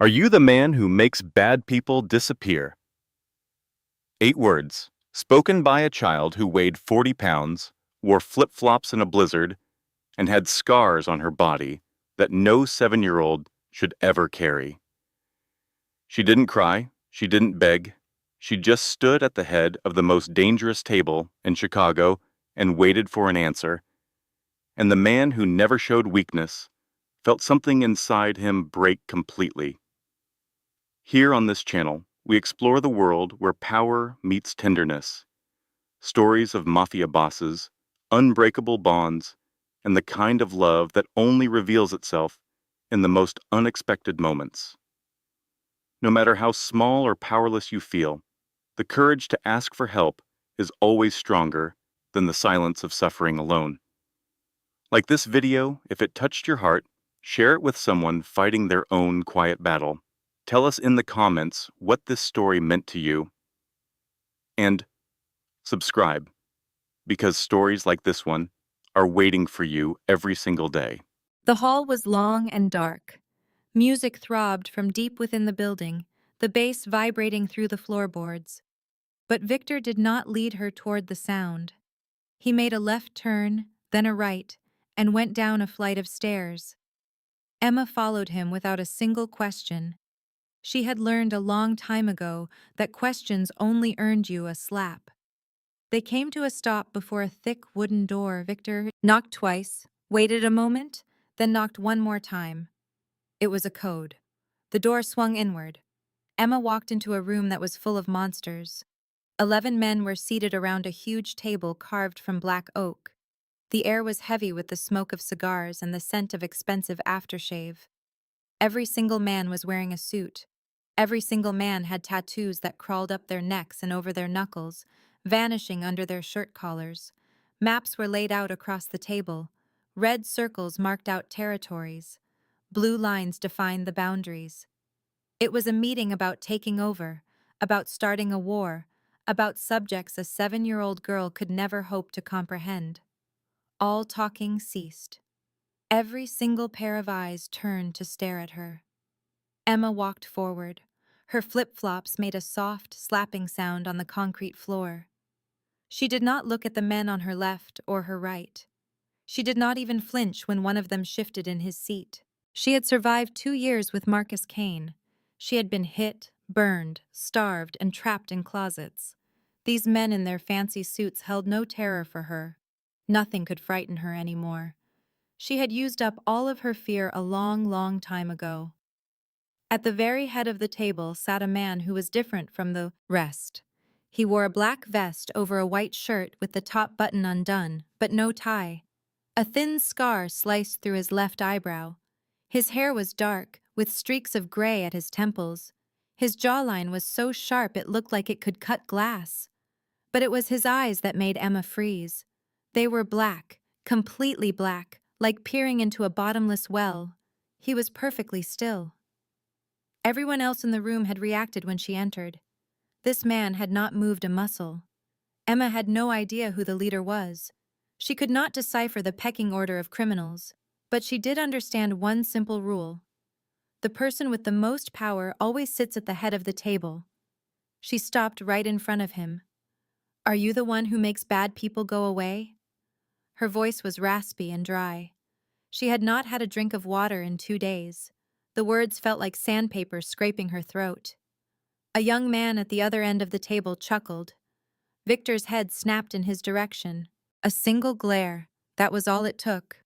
Are you the man who makes bad people disappear? 8 words, spoken by a child who weighed 40 pounds, wore flip-flops in a blizzard, and had scars on her body that no 7-year-old should ever carry. She didn't cry, she didn't beg, she just stood at the head of the most dangerous table in Chicago and waited for an answer. And the man who never showed weakness felt something inside him break completely. Here on this channel, we explore the world where power meets tenderness, stories of mafia bosses, unbreakable bonds, and the kind of love that only reveals itself in the most unexpected moments. No matter how small or powerless you feel, the courage to ask for help is always stronger than the silence of suffering alone. Like this video, if it touched your heart, share it with someone fighting their own quiet battle. Tell us in the comments what this story meant to you. And subscribe, because stories like this one are waiting for you every single day. The hall was long and dark. Music throbbed from deep within the building, the bass vibrating through the floorboards. But Victor did not lead her toward the sound. He made a left turn, then a right, and went down a flight of stairs. Emma followed him without a single question. She had learned a long time ago that questions only earned you a slap. They came to a stop before a thick wooden door. Victor knocked twice, waited a moment, then knocked one more time. It was a code. The door swung inward. Emma walked into a room that was full of monsters. 11 men were seated around a huge table carved from black oak. The air was heavy with the smoke of cigars and the scent of expensive aftershave. Every single man was wearing a suit. Every single man had tattoos that crawled up their necks and over their knuckles, vanishing under their shirt collars. Maps were laid out across the table. Red circles marked out territories. Blue lines defined the boundaries. It was a meeting about taking over, about starting a war, about subjects a 7-year-old girl could never hope to comprehend. All talking ceased. Every single pair of eyes turned to stare at her. Emma walked forward. Her flip-flops made a soft, slapping sound on the concrete floor. She did not look at the men on her left or her right. She did not even flinch when one of them shifted in his seat. She had survived 2 years with Marcus Kane. She had been hit, burned, starved, and trapped in closets. These men in their fancy suits held no terror for her. Nothing could frighten her anymore. She had used up all of her fear a long, long time ago. At the very head of the table sat a man who was different from the rest. He wore a black vest over a white shirt with the top button undone, but no tie. A thin scar sliced through his left eyebrow. His hair was dark, with streaks of gray at his temples. His jawline was so sharp it looked like it could cut glass. But it was his eyes that made Emma freeze. They were black, completely black, like peering into a bottomless well. He was perfectly still. Everyone else in the room had reacted when she entered. This man had not moved a muscle. Emma had no idea who the leader was. She could not decipher the pecking order of criminals, but she did understand one simple rule. The person with the most power always sits at the head of the table. She stopped right in front of him. "Are you the one who makes bad people go away?" Her voice was raspy and dry. She had not had a drink of water in 2 days. The words felt like sandpaper scraping her throat. A young man at the other end of the table chuckled. Victor's head snapped in his direction. A single glare, that was all it took.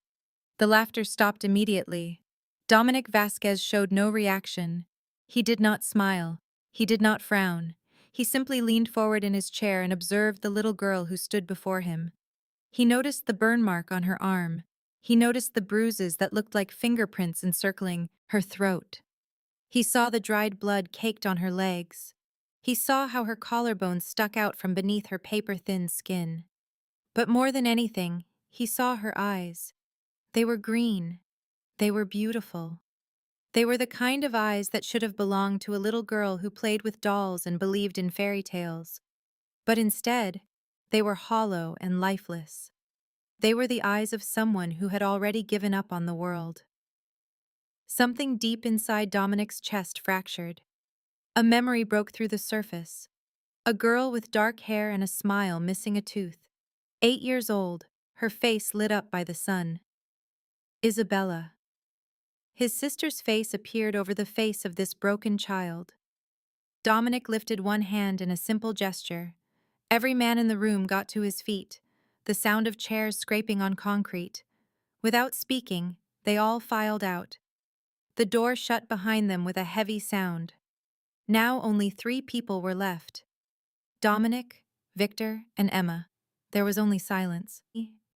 The laughter stopped immediately. Dominic Vasquez showed no reaction. He did not smile. He did not frown. He simply leaned forward in his chair and observed the little girl who stood before him. He noticed the burn mark on her arm. He noticed the bruises that looked like fingerprints encircling her throat. He saw the dried blood caked on her legs. He saw how her collarbones stuck out from beneath her paper-thin skin. But more than anything, he saw her eyes. They were green. They were beautiful. They were the kind of eyes that should have belonged to a little girl who played with dolls and believed in fairy tales. But instead, they were hollow and lifeless. They were the eyes of someone who had already given up on the world. Something deep inside Dominic's chest fractured. A memory broke through the surface. A girl with dark hair and a smile missing a tooth. 8 years old, her face lit up by the sun. Isabella. His sister's face appeared over the face of this broken child. Dominic lifted one hand in a simple gesture. Every man in the room got to his feet, the sound of chairs scraping on concrete. Without speaking, they all filed out. The door shut behind them with a heavy sound. Now only 3 people were left. Dominic, Victor, and Emma. There was only silence.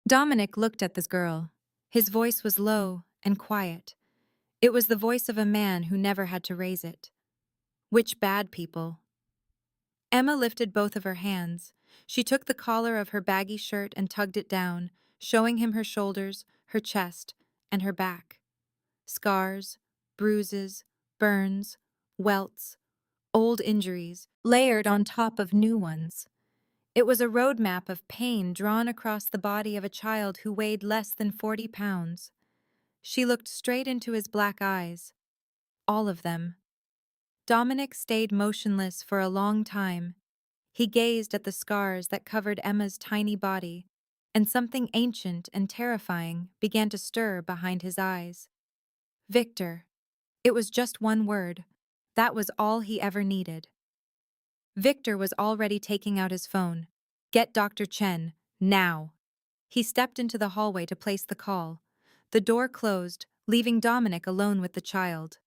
Dominic looked at this girl. His voice was low and quiet. It was the voice of a man who never had to raise it. Which bad people? Emma lifted both of her hands. She took the collar of her baggy shirt and tugged it down, showing him her shoulders, her chest, and her back. Scars, bruises, burns, welts, old injuries, layered on top of new ones. It was a roadmap of pain drawn across the body of a child who weighed less than 40 pounds. She looked straight into his black eyes. All of them. Dominic stayed motionless for a long time. He gazed at the scars that covered Emma's tiny body, and something ancient and terrifying began to stir behind his eyes. Victor. It was just one word. That was all he ever needed. Victor was already taking out his phone. Get Dr. Chen, now. He stepped into the hallway to place the call. The door closed, leaving Dominic alone with the child.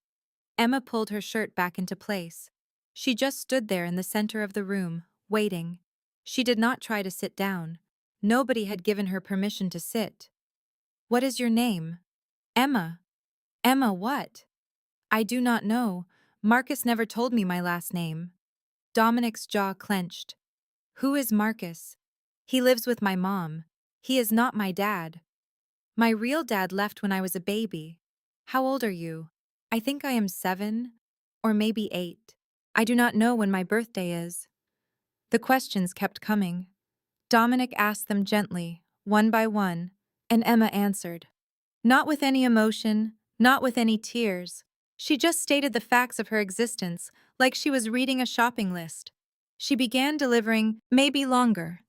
Emma pulled her shirt back into place. She just stood there in the center of the room, waiting. She did not try to sit down. Nobody had given her permission to sit. What is your name? Emma. Emma what? I do not know. Marcus never told me my last name. Dominic's jaw clenched. Who is Marcus? He lives with my mom. He is not my dad. My real dad left when I was a baby. How old are you? I think I am 7, or maybe 8. I do not know when my birthday is. The questions kept coming. Dominic asked them gently, one by one, and Emma answered. Not with any emotion, not with any tears. She just stated the facts of her existence, like she was reading a shopping list. She began delivering, maybe longer.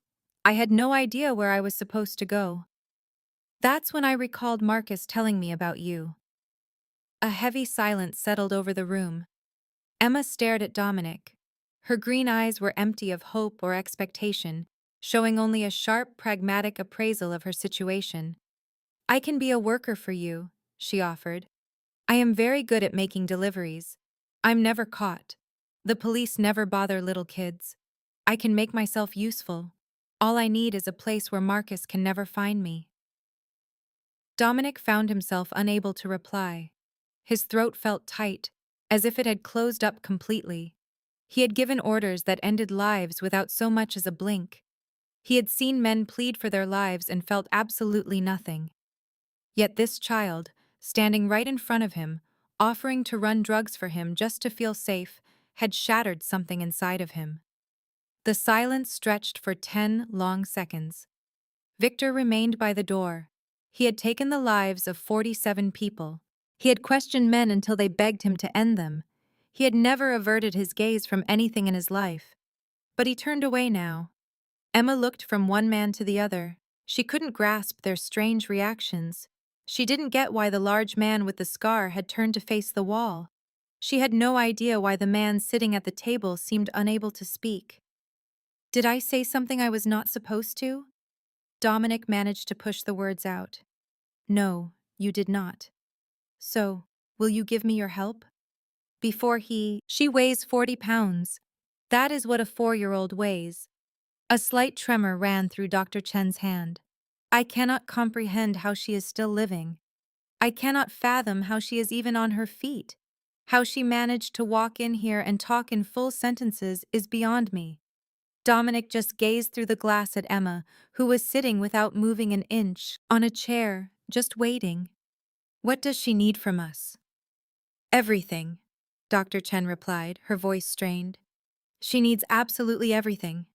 I had no idea where I was supposed to go. That's when I recalled Marcus telling me about you. A heavy silence settled over the room. Emma stared at Dominic. Her green eyes were empty of hope or expectation, showing only a sharp, pragmatic appraisal of her situation. I can be a worker for you, she offered. I am very good at making deliveries. I'm never caught. The police never bother little kids. I can make myself useful. All I need is a place where Marcus can never find me. Dominic found himself unable to reply. His throat felt tight, as if it had closed up completely. He had given orders that ended lives without so much as a blink. He had seen men plead for their lives and felt absolutely nothing. Yet this child, standing right in front of him, offering to run drugs for him just to feel safe, had shattered something inside of him. The silence stretched for 10 long seconds. Victor remained by the door. He had taken the lives of 47 people. He had questioned men until they begged him to end them. He had never averted his gaze from anything in his life. But he turned away now. Emma looked from one man to the other. She couldn't grasp their strange reactions. She didn't get why the large man with the scar had turned to face the wall. She had no idea why the man sitting at the table seemed unable to speak. Did I say something I was not supposed to? Dominic managed to push the words out. No, you did not. So, will you give me your help? She weighs 40 pounds. That is what a 4-year-old weighs. A slight tremor ran through Dr. Chen's hand. I cannot comprehend how she is still living. I cannot fathom how she is even on her feet. How she managed to walk in here and talk in full sentences is beyond me. Dominic just gazed through the glass at Emma, who was sitting without moving an inch, on a chair, just waiting. What does she need from us? Everything, Dr. Chen replied, her voice strained. She needs absolutely everything.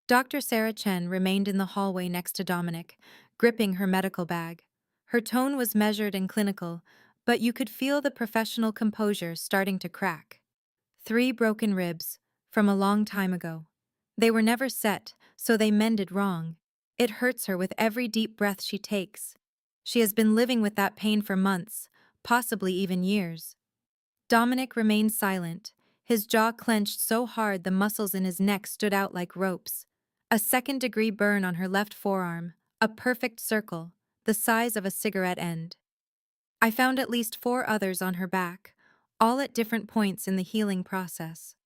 Dr. Sarah Chen remained in the hallway next to Dominic, gripping her medical bag. Her tone was measured and clinical, but you could feel the professional composure starting to crack. 3 broken ribs, from a long time ago. They were never set, so they mended wrong. It hurts her with every deep breath she takes. She has been living with that pain for months, possibly even years. Dominic remained silent, his jaw clenched so hard the muscles in his neck stood out like ropes. A second-degree burn on her left forearm, a perfect circle, the size of a cigarette end. I found at least 4 others on her back, all at different points in the healing process.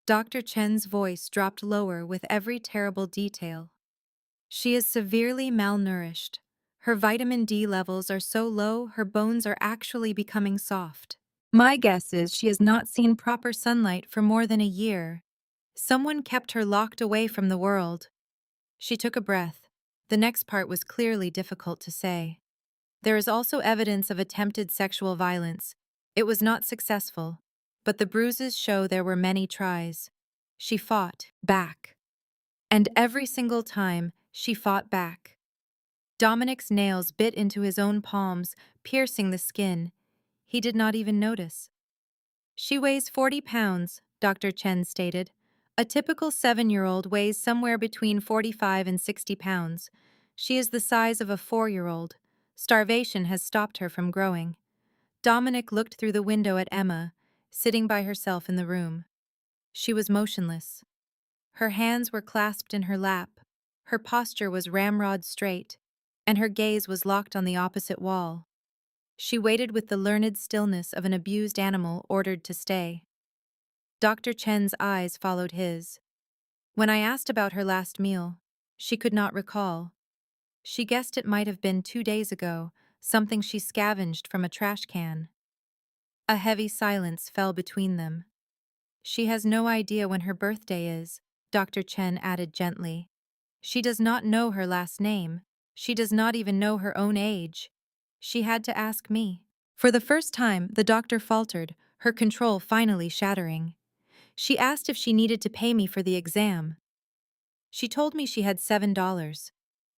Dr. Chen's voice dropped lower with every terrible detail. She is severely malnourished. Her vitamin D levels are so low her bones are actually becoming soft. My guess is she has not seen proper sunlight for more than a year. Someone kept her locked away from the world. She took a breath. The next part was clearly difficult to say. There is also evidence of attempted sexual violence. It was not successful, but the bruises show there were many tries. She fought back. And every single time, she fought back. Dominic's nails bit into his own palms, piercing the skin. He did not even notice. She weighs 40 pounds, Dr. Chen stated. A typical 7-year-old weighs somewhere between 45 and 60 pounds. She is the size of a 4-year-old. Starvation has stopped her from growing. Dominic looked through the window at Emma, sitting by herself in the room. She was motionless. Her hands were clasped in her lap, her posture was ramrod straight, and her gaze was locked on the opposite wall. She waited with the learned stillness of an abused animal ordered to stay. Dr. Chen's eyes followed his. When I asked about her last meal, she could not recall. She guessed it might have been 2 days ago, something she scavenged from a trash can. A heavy silence fell between them. She has no idea when her birthday is, Dr. Chen added gently. She does not know her last name. She does not even know her own age. She had to ask me. For the first time, the doctor faltered, her control finally shattering. She asked if she needed to pay me for the exam. She told me she had $7.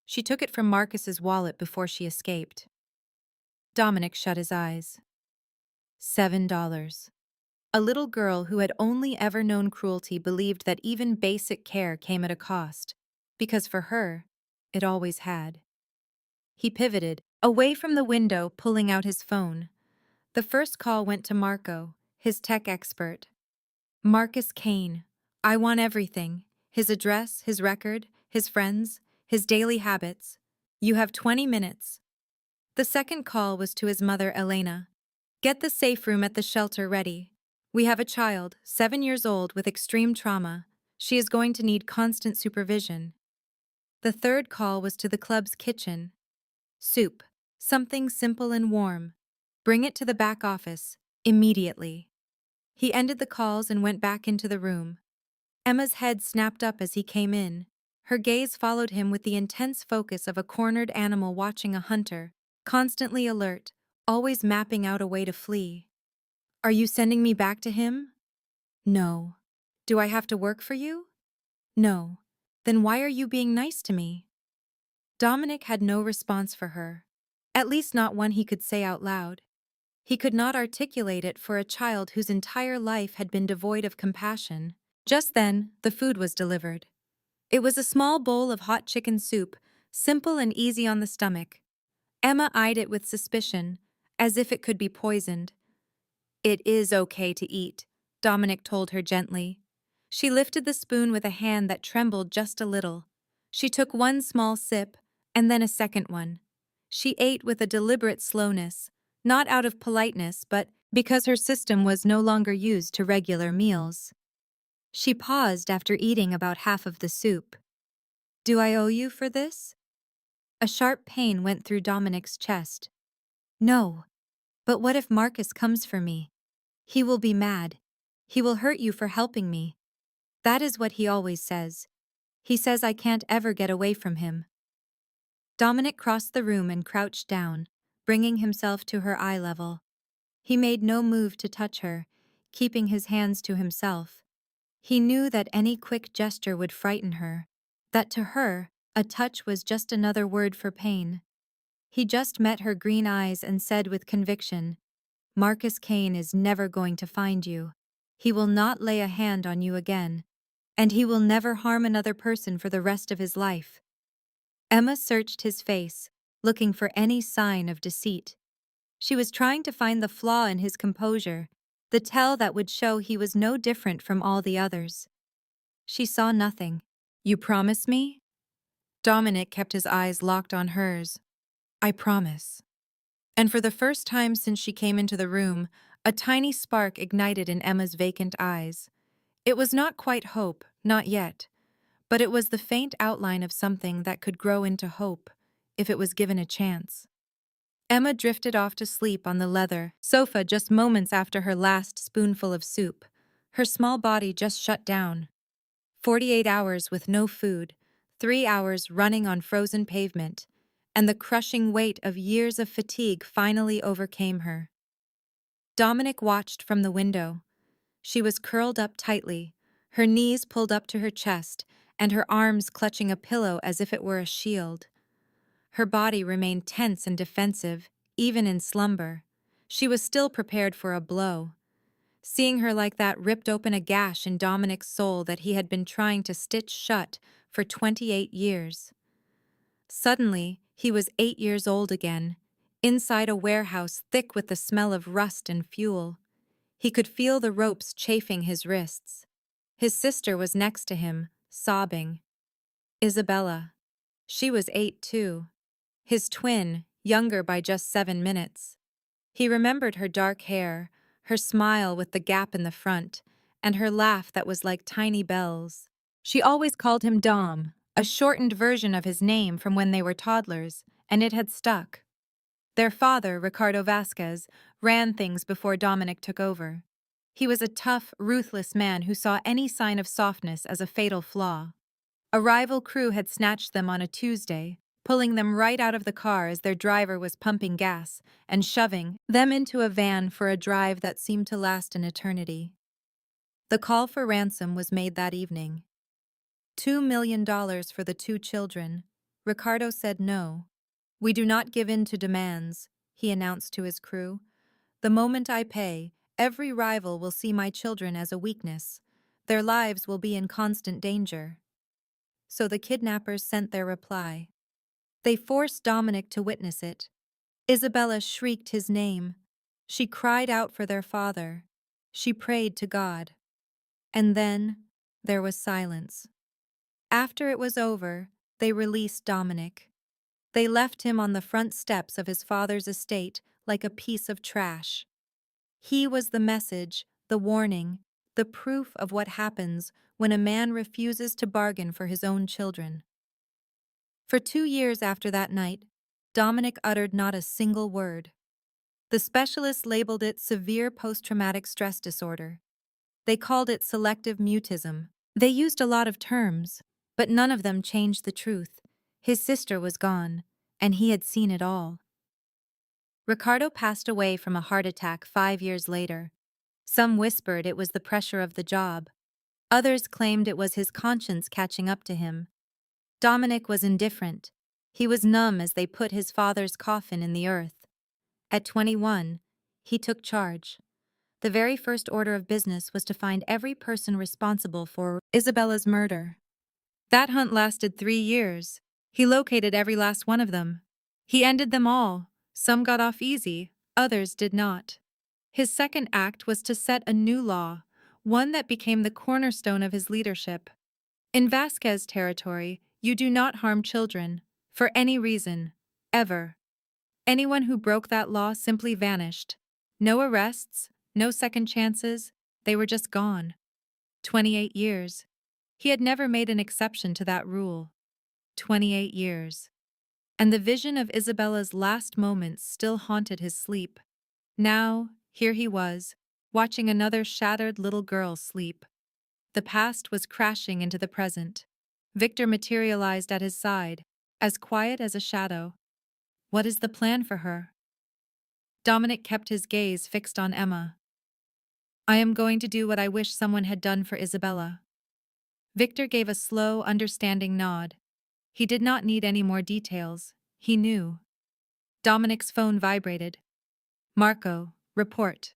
She took it from Marcus's wallet before she escaped. Dominic shut his eyes. $7. A little girl who had only ever known cruelty believed that even basic care came at a cost, because for her, it always had. He pivoted, away from the window, pulling out his phone. The first call went to Marco, his tech expert. Marcus Kane. I want everything. His address, his record, his friends, his daily habits. You have 20 minutes. The second call was to his mother, Elena. Get the safe room at the shelter ready. We have a child, 7 years old, with extreme trauma. She is going to need constant supervision. The third call was to the club's kitchen. Soup. Something simple and warm. Bring it to the back office, immediately. He ended the calls and went back into the room. Emma's head snapped up as he came in. Her gaze followed him with the intense focus of a cornered animal watching a hunter, constantly alert, always mapping out a way to flee. Are you sending me back to him? No. Do I have to work for you? No. Then why are you being nice to me? Dominic had no response for her. At least not one he could say out loud. He could not articulate it for a child whose entire life had been devoid of compassion. Just then, the food was delivered. It was a small bowl of hot chicken soup, simple and easy on the stomach. Emma eyed it with suspicion, as if it could be poisoned. It is okay to eat, Dominic told her gently. She lifted the spoon with a hand that trembled just a little. She took one small sip, and then a second one. She ate with a deliberate slowness, not out of politeness but because her system was no longer used to regular meals. She paused after eating about half of the soup. Do I owe you for this? A sharp pain went through Dominic's chest. No. But what if Marcus comes for me? He will be mad. He will hurt you for helping me. That is what he always says. He says I can't ever get away from him. Dominic crossed the room and crouched down, bringing himself to her eye level. He made no move to touch her, keeping his hands to himself. He knew that any quick gesture would frighten her, that to her, a touch was just another word for pain. He just met her green eyes and said with conviction, Marcus Kane is never going to find you. He will not lay a hand on you again, and he will never harm another person for the rest of his life. Emma searched his face, looking for any sign of deceit. She was trying to find the flaw in his composure, the tell that would show he was no different from all the others. She saw nothing. You promise me? Dominic kept his eyes locked on hers. I promise. And for the first time since she came into the room, a tiny spark ignited in Emma's vacant eyes. It was not quite hope, not yet, but it was the faint outline of something that could grow into hope, if it was given a chance. Emma drifted off to sleep on the leather sofa just moments after her last spoonful of soup. Her small body just shut down. 48 hours with no food, 3 hours running on frozen pavement, and the crushing weight of years of fatigue finally overcame her. Dominic watched from the window. She was curled up tightly, her knees pulled up to her chest, and her arms clutching a pillow as if it were a shield. Her body remained tense and defensive, even in slumber. She was still prepared for a blow. Seeing her like that ripped open a gash in Dominic's soul that he had been trying to stitch shut for 28 years. Suddenly, he was 8 years old again, inside a warehouse thick with the smell of rust and fuel. He could feel the ropes chafing his wrists. His sister was next to him, sobbing. Isabella. She was 8 too. His twin, younger by just 7 minutes. He remembered her dark hair, her smile with the gap in the front, and her laugh that was like tiny bells. She always called him Dom, a shortened version of his name from when they were toddlers, and it had stuck. Their father, Ricardo Vasquez, ran things before Dominic took over. He was a tough, ruthless man who saw any sign of softness as a fatal flaw. A rival crew had snatched them on a Tuesday, pulling them right out of the car as their driver was pumping gas and shoving them into a van for a drive that seemed to last an eternity. The call for ransom was made that evening. $2 million for the 2 children. Ricardo said no. We do not give in to demands, he announced to his crew. The moment I pay, every rival will see my children as a weakness. Their lives will be in constant danger. So the kidnappers sent their reply. They forced Dominic to witness it. Isabella shrieked his name. She cried out for their father. She prayed to God. And then there was silence. After it was over, they released Dominic. They left him on the front steps of his father's estate like a piece of trash. He was the message, the warning, the proof of what happens when a man refuses to bargain for his own children. For 2 years after that night, Dominic uttered not a single word. The specialists labeled it severe post-traumatic stress disorder. They called it selective mutism. They used a lot of terms, but none of them changed the truth. His sister was gone, and he had seen it all. Ricardo passed away from a heart attack 5 years later. Some whispered it was the pressure of the job. Others claimed it was his conscience catching up to him. Dominic was indifferent. He was numb as they put his father's coffin in the earth. At 21, he took charge. The very first order of business was to find every person responsible for Isabella's murder. That hunt lasted 3 years. He located every last one of them. He ended them all. Some got off easy, others did not. His second act was to set a new law, one that became the cornerstone of his leadership. In Vasquez territory, you do not harm children, for any reason, ever. Anyone who broke that law simply vanished. No arrests, no second chances, they were just gone. 28 years. He had never made an exception to that rule. 28 years. And the vision of Isabella's last moments still haunted his sleep. Now, here he was, watching another shattered little girl sleep. The past was crashing into the present. Victor materialized at his side, as quiet as a shadow. What is the plan for her? Dominic kept his gaze fixed on Emma. I am going to do what I wish someone had done for Isabella. Victor gave a slow, understanding nod. He did not need any more details. He knew. Dominic's phone vibrated. Marco, Report.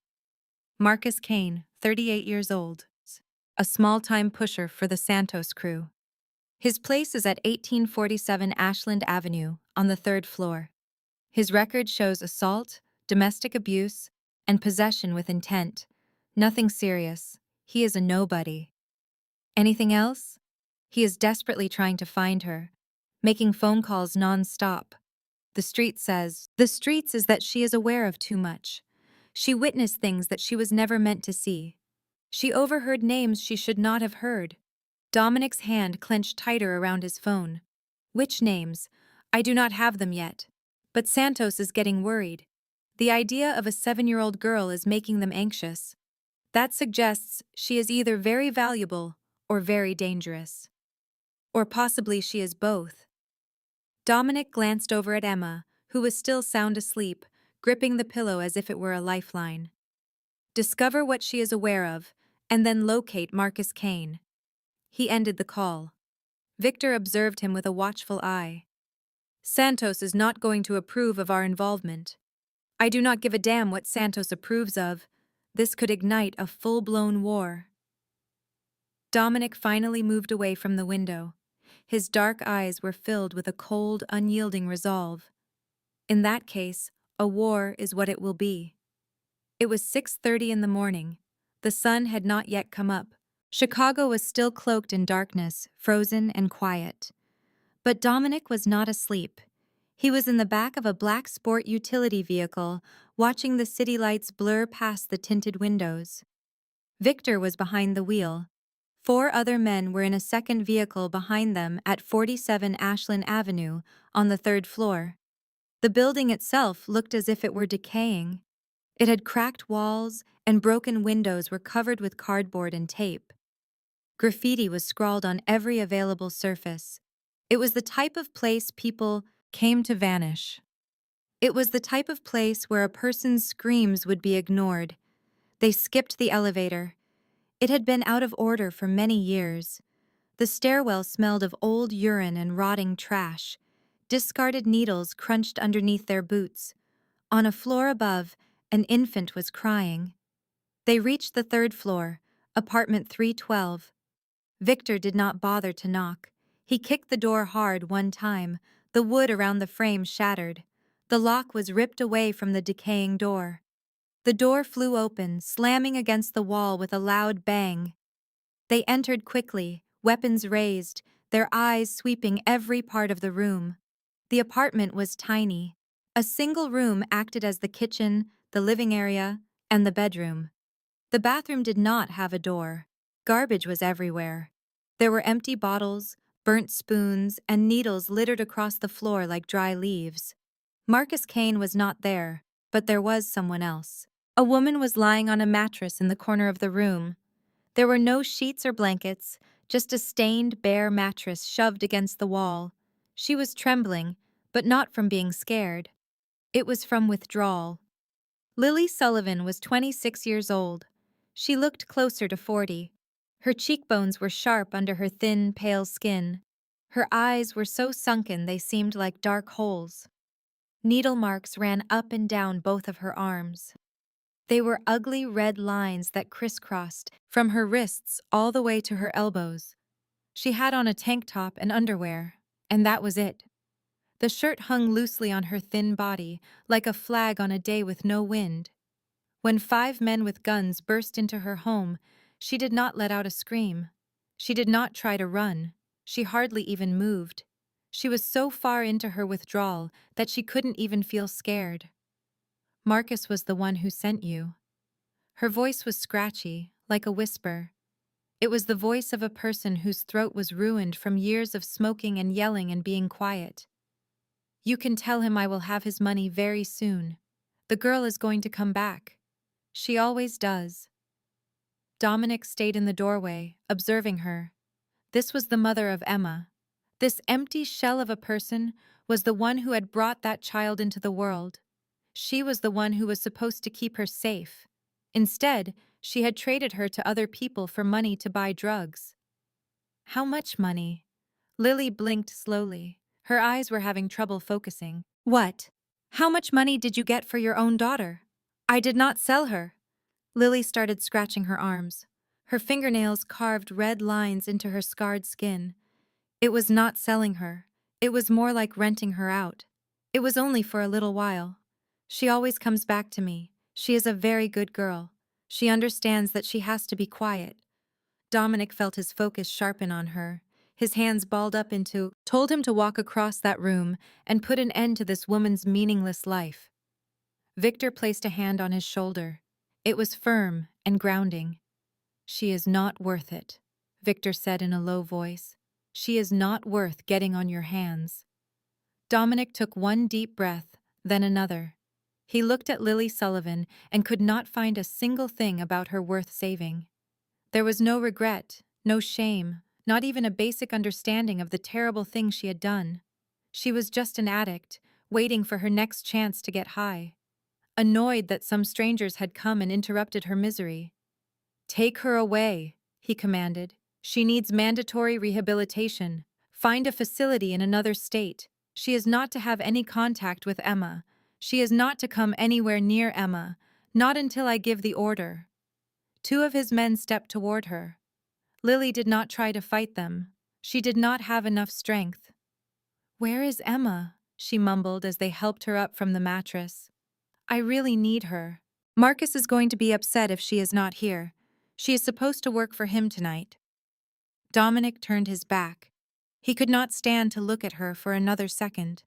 Marcus Kane, 38 years old. A small-time pusher for the Santos crew. His place is at 1847 Ashland Avenue, on the third floor. His record shows assault, domestic abuse, and possession with intent. Nothing serious. He is a nobody. Anything else? He is desperately trying to find her, making phone calls non-stop. The streets is that she is aware of too much. She witnessed things that she was never meant to see. She overheard names she should not have heard. Dominic's hand clenched tighter around his phone. Which names? I do not have them yet. But Santos is getting worried. The idea of a 7-year-old girl is making them anxious. That suggests she is either very valuable or very dangerous. Or possibly she is both. Dominic glanced over at Emma, who was still sound asleep, gripping the pillow as if it were a lifeline. Discover what she is aware of, and then locate Marcus Kane. He ended the call. Victor observed him with a watchful eye. Santos is not going to approve of our involvement. I do not give a damn what Santos approves of. This could ignite a full-blown war. Dominic finally moved away from the window. His dark eyes were filled with a cold, unyielding resolve. In that case, a war is what it will be. It was 6:30 in the morning. The sun had not yet come up. Chicago was still cloaked in darkness, frozen and quiet. But Dominic was not asleep. He was in the back of a black sport utility vehicle, watching the city lights blur past the tinted windows. Victor was behind the wheel. 4 other men were in a second vehicle behind them at 47 Ashland Avenue, on the third floor. The building itself looked as if it were decaying. It had cracked walls, and broken windows were covered with cardboard and tape. Graffiti was scrawled on every available surface. It was the type of place people came to vanish. It was the type of place where a person's screams would be ignored. They skipped the elevator. It had been out of order for many years. The stairwell smelled of old urine and rotting trash. Discarded needles crunched underneath their boots. On a floor above, an infant was crying. They reached the third floor, apartment 312. Victor did not bother to knock. He kicked the door hard one time. The wood around the frame shattered. The lock was ripped away from the decaying door. The door flew open, slamming against the wall with a loud bang. They entered quickly, weapons raised, their eyes sweeping every part of the room. The apartment was tiny. A single room acted as the kitchen, the living area, and the bedroom. The bathroom did not have a door. Garbage was everywhere. There were empty bottles, burnt spoons, and needles littered across the floor like dry leaves. Marcus Kane was not there, but there was someone else. A woman was lying on a mattress in the corner of the room. There were no sheets or blankets, just a stained, bare mattress shoved against the wall. She was trembling, but not from being scared. It was from withdrawal. Lily Sullivan was 26 years old. She looked closer to 40. Her cheekbones were sharp under her thin, pale skin. Her eyes were so sunken they seemed like dark holes. Needle marks ran up and down both of her arms. They were ugly red lines that crisscrossed from her wrists all the way to her elbows. She had on a tank top and underwear, and that was it. The shirt hung loosely on her thin body, like a flag on a day with no wind. When 5 men with guns burst into her home, she did not let out a scream. She did not try to run. She hardly even moved. She was so far into her withdrawal that she couldn't even feel scared. Marcus was the one who sent you. Her voice was scratchy, like a whisper. It was the voice of a person whose throat was ruined from years of smoking and yelling and being quiet. You can tell him I will have his money very soon. The girl is going to come back. She always does. Dominic stayed in the doorway, observing her. This was the mother of Emma. This empty shell of a person was the one who had brought that child into the world. She was the one who was supposed to keep her safe. Instead, she had traded her to other people for money to buy drugs. How much money? Lily blinked slowly. Her eyes were having trouble focusing. What? How much money did you get for your own daughter? I did not sell her. Lily started scratching her arms. Her fingernails carved red lines into her scarred skin. It was not selling her. It was more like renting her out. It was only for a little while. She always comes back to me. She is a very good girl. She understands that she has to be quiet. Dominic felt his focus sharpen on her. His hands balled up into, told him to walk across that room and put an end to this woman's meaningless life. Victor placed a hand on his shoulder. It was firm and grounding. She is not worth it, Victor said in a low voice. She is not worth getting on your hands. Dominic took one deep breath, then another. He looked at Lily Sullivan and could not find a single thing about her worth saving. There was no regret, no shame, not even a basic understanding of the terrible thing she had done. She was just an addict, waiting for her next chance to get high. Annoyed that some strangers had come and interrupted her misery. "Take her away," he commanded. "She needs mandatory rehabilitation. Find a facility in another state. She is not to have any contact with Emma. She is not to come anywhere near Emma, not until I give the order." Two of his men stepped toward her. Lily did not try to fight them. She did not have enough strength. "Where is Emma?" she mumbled as they helped her up from the mattress. "I really need her. Marcus is going to be upset if she is not here. She is supposed to work for him tonight." Dominic turned his back. He could not stand to look at her for another second.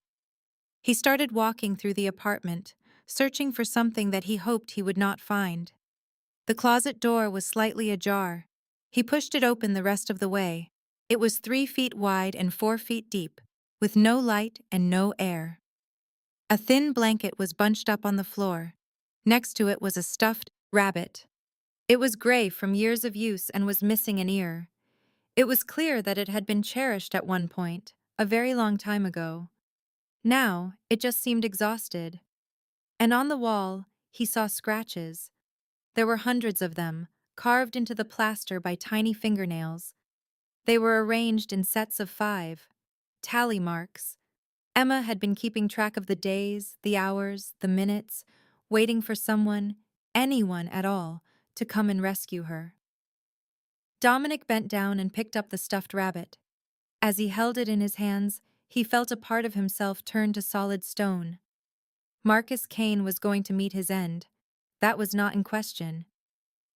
He started walking through the apartment, searching for something that he hoped he would not find. The closet door was slightly ajar. He pushed it open the rest of the way. It was 3 feet wide and 4 feet deep, with no light and no air. A thin blanket was bunched up on the floor. Next to it was a stuffed rabbit. It was gray from years of use and was missing an ear. It was clear that it had been cherished at one point, a very long time ago. Now, it just seemed exhausted. And on the wall, he saw scratches. There were hundreds of them, carved into the plaster by tiny fingernails. They were arranged in sets of 5. Tally marks. Emma had been keeping track of the days, the hours, the minutes, waiting for someone, anyone at all, to come and rescue her. Dominic bent down and picked up the stuffed rabbit. As he held it in his hands, he felt a part of himself turn to solid stone. Marcus Kane was going to meet his end. That was not in question.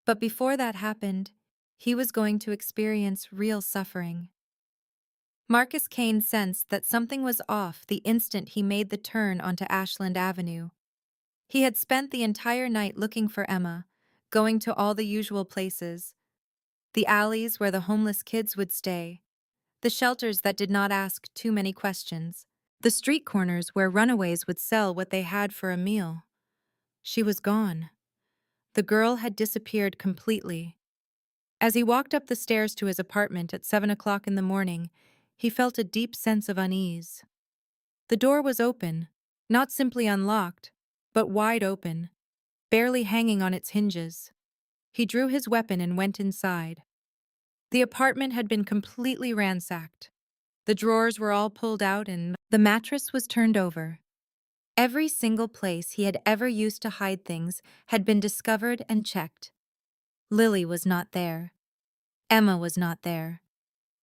But before that happened, he was going to experience real suffering. Marcus Kane sensed that something was off the instant he made the turn onto Ashland Avenue. He had spent the entire night looking for Emma, going to all the usual places. The alleys where the homeless kids would stay. The shelters that did not ask too many questions. The street corners where runaways would sell what they had for a meal. She was gone. The girl had disappeared completely. As he walked up the stairs to his apartment at 7 o'clock in the morning, he felt a deep sense of unease. The door was open, not simply unlocked, but wide open, barely hanging on its hinges. He drew his weapon and went inside. The apartment had been completely ransacked. The drawers were all pulled out and the mattress was turned over. Every single place he had ever used to hide things had been discovered and checked. Lily was not there. Emma was not there.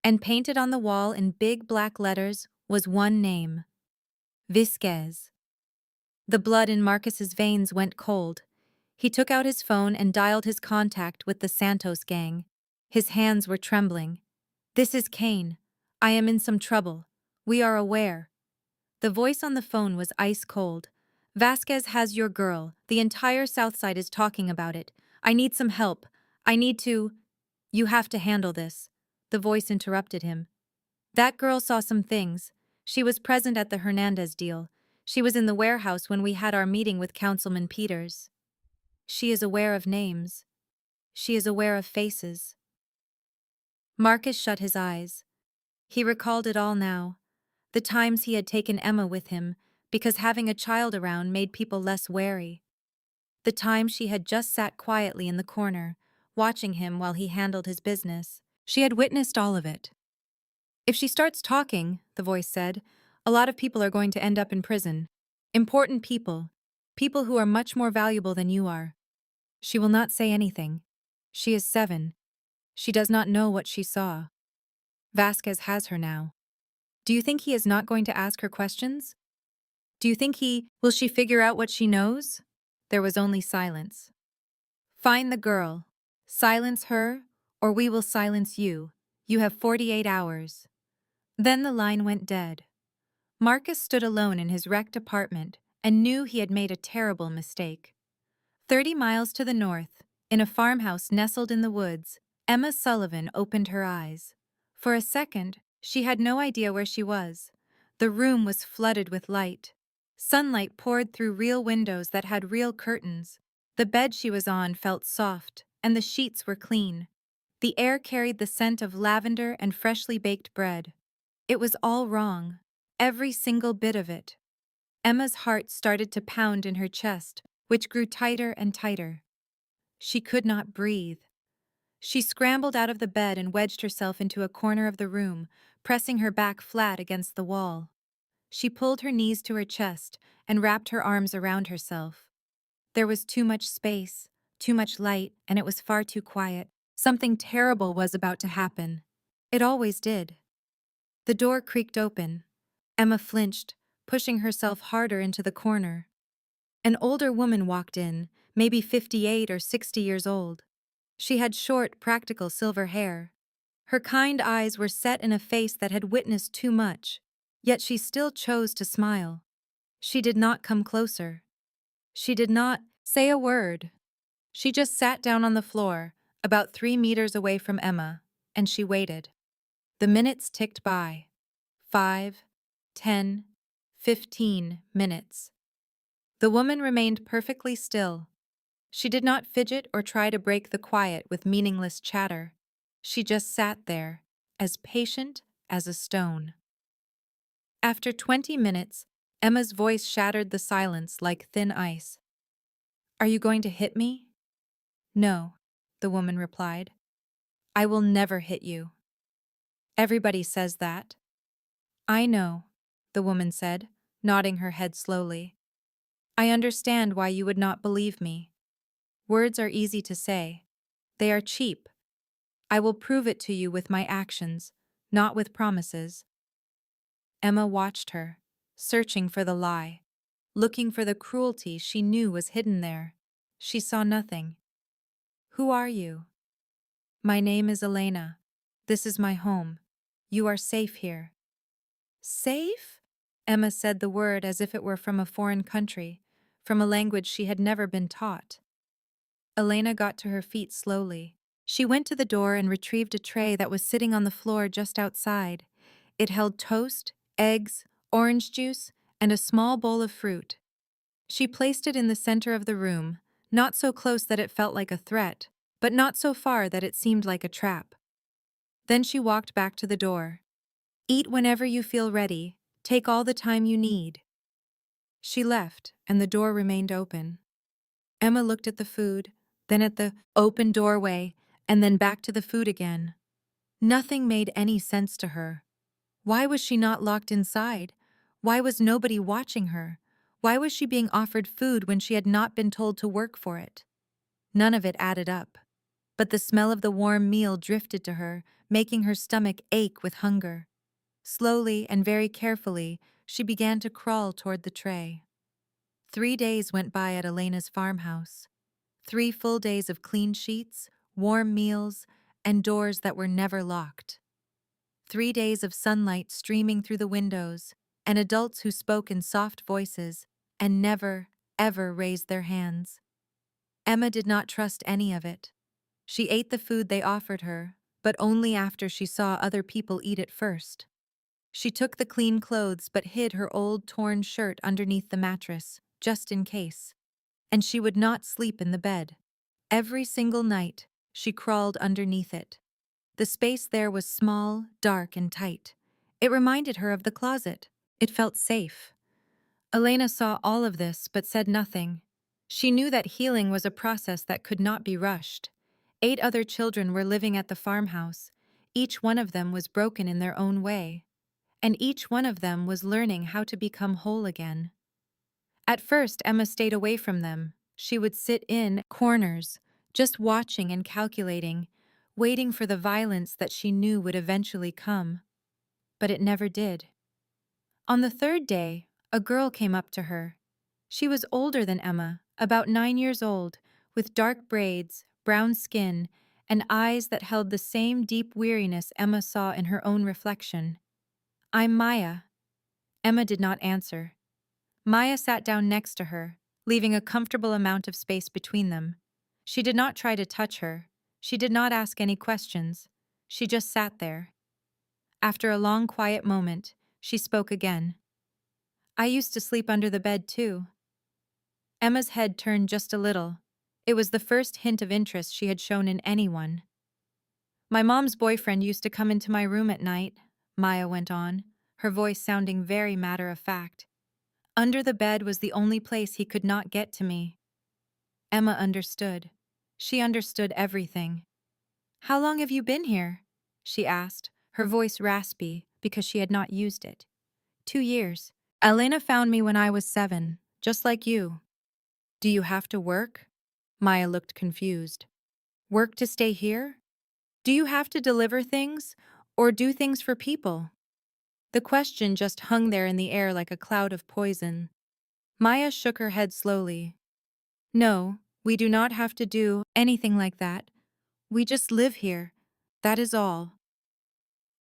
And painted on the wall in big black letters was one name: Visquez. The blood in Marcus's veins went cold. He took out his phone and dialed his contact with the Santos gang. His hands were trembling. "This is Kane. I am in some trouble. We are aware." The voice on the phone was ice cold. "Vasquez has your girl. The entire South Side is talking about it. I need some help. I need to—" "You have to handle this." The voice interrupted him. "That girl saw some things. She was present at the Hernandez deal. She was in the warehouse when we had our meeting with Councilman Peters. She is aware of names. She is aware of faces." Marcus shut his eyes. He recalled it all now. The times he had taken Emma with him, because having a child around made people less wary. The time she had just sat quietly in the corner, watching him while he handled his business. She had witnessed all of it. "If she starts talking," the voice said, "a lot of people are going to end up in prison. Important people. People who are much more valuable than you are. She will not say anything. She is 7. She does not know what she saw. Vasquez has her now. Do you think he is not going to ask her questions? Do you think will she figure out what she knows? There was only silence. Find the girl. Silence her, or we will silence you. You have 48 hours. Then the line went dead. Marcus stood alone in his wrecked apartment and knew he had made a terrible mistake. 30 miles to the north, in a farmhouse nestled in the woods, Emma Sullivan opened her eyes. For a second, she had no idea where she was. The room was flooded with light. Sunlight poured through real windows that had real curtains. The bed she was on felt soft, and the sheets were clean. The air carried the scent of lavender and freshly baked bread. It was all wrong, every single bit of it. Emma's heart started to pound in her chest, which grew tighter and tighter. She could not breathe. She scrambled out of the bed and wedged herself into a corner of the room, pressing her back flat against the wall. She pulled her knees to her chest and wrapped her arms around herself. There was too much space, too much light, and it was far too quiet. Something terrible was about to happen. It always did. The door creaked open. Emma flinched, pushing herself harder into the corner. An older woman walked in, maybe 58 or 60 years old. She had short, practical silver hair. Her kind eyes were set in a face that had witnessed too much, yet she still chose to smile. She did not come closer. She did not say a word. She just sat down on the floor, about 3 meters away from Emma, and she waited. The minutes ticked by. 5, 10, 15 minutes. The woman remained perfectly still. She did not fidget or try to break the quiet with meaningless chatter. She just sat there, as patient as a stone. After 20 minutes, Emma's voice shattered the silence like thin ice. "Are you going to hit me?" "No," the woman replied. "I will never hit you." "Everybody says that." "I know," the woman said, nodding her head slowly. "I understand why you would not believe me. Words are easy to say. They are cheap. I will prove it to you with my actions, not with promises." Emma watched her, searching for the lie, looking for the cruelty she knew was hidden there. She saw nothing. "Who are you?" "My name is Elena. This is my home. You are safe here." "Safe?" Emma said the word as if it were from a foreign country, from a language she had never been taught. Elena got to her feet slowly. She went to the door and retrieved a tray that was sitting on the floor just outside. It held toast, eggs, orange juice, and a small bowl of fruit. She placed it in the center of the room, not so close that it felt like a threat, but not so far that it seemed like a trap. Then she walked back to the door. "Eat whenever you feel ready. Take all the time you need." She left, and the door remained open. Emma looked at the food, then at the open doorway, and then back to the food again. Nothing made any sense to her. Why was she not locked inside? Why was nobody watching her? Why was she being offered food when she had not been told to work for it? None of it added up. But the smell of the warm meal drifted to her, making her stomach ache with hunger. Slowly and very carefully, she began to crawl toward the tray. 3 days went by at Elena's farmhouse. 3 full days of clean sheets, warm meals, and doors that were never locked. 3 days of sunlight streaming through the windows, and adults who spoke in soft voices and never, ever raised their hands. Emma did not trust any of it. She ate the food they offered her, but only after she saw other people eat it first. She took the clean clothes but hid her old torn shirt underneath the mattress, just in case. And she would not sleep in the bed. Every single night, she crawled underneath it. The space there was small, dark, and tight. It reminded her of the closet. It felt safe. Elena saw all of this but said nothing. She knew that healing was a process that could not be rushed. 8 other children were living at the farmhouse. Each one of them was broken in their own way. And each one of them was learning how to become whole again. At first, Emma stayed away from them. She would sit in corners, just watching and calculating, waiting for the violence that she knew would eventually come. But it never did. On the third day, a girl came up to her. She was older than Emma, about 9 years old, with dark braids, brown skin, and eyes that held the same deep weariness Emma saw in her own reflection. "I'm Maya." Emma did not answer. Maya sat down next to her, leaving a comfortable amount of space between them. She did not try to touch her. She did not ask any questions. She just sat there. After a long, quiet moment, she spoke again. "I used to sleep under the bed, too." Emma's head turned just a little. It was the first hint of interest she had shown in anyone. "My mom's boyfriend used to come into my room at night," Maya went on, her voice sounding very matter-of-fact. "Under the bed was the only place he could not get to me." Emma understood. She understood everything. "How long have you been here?" she asked, her voice raspy because she had not used it. "2 years. Elena found me when I was 7, just like you." "Do you have to work?" Maya looked confused. "Work to stay here? Do you have to deliver things, or do things for people?" The question just hung there in the air like a cloud of poison. Maya shook her head slowly. "No, we do not have to do anything like that. We just live here. That is all."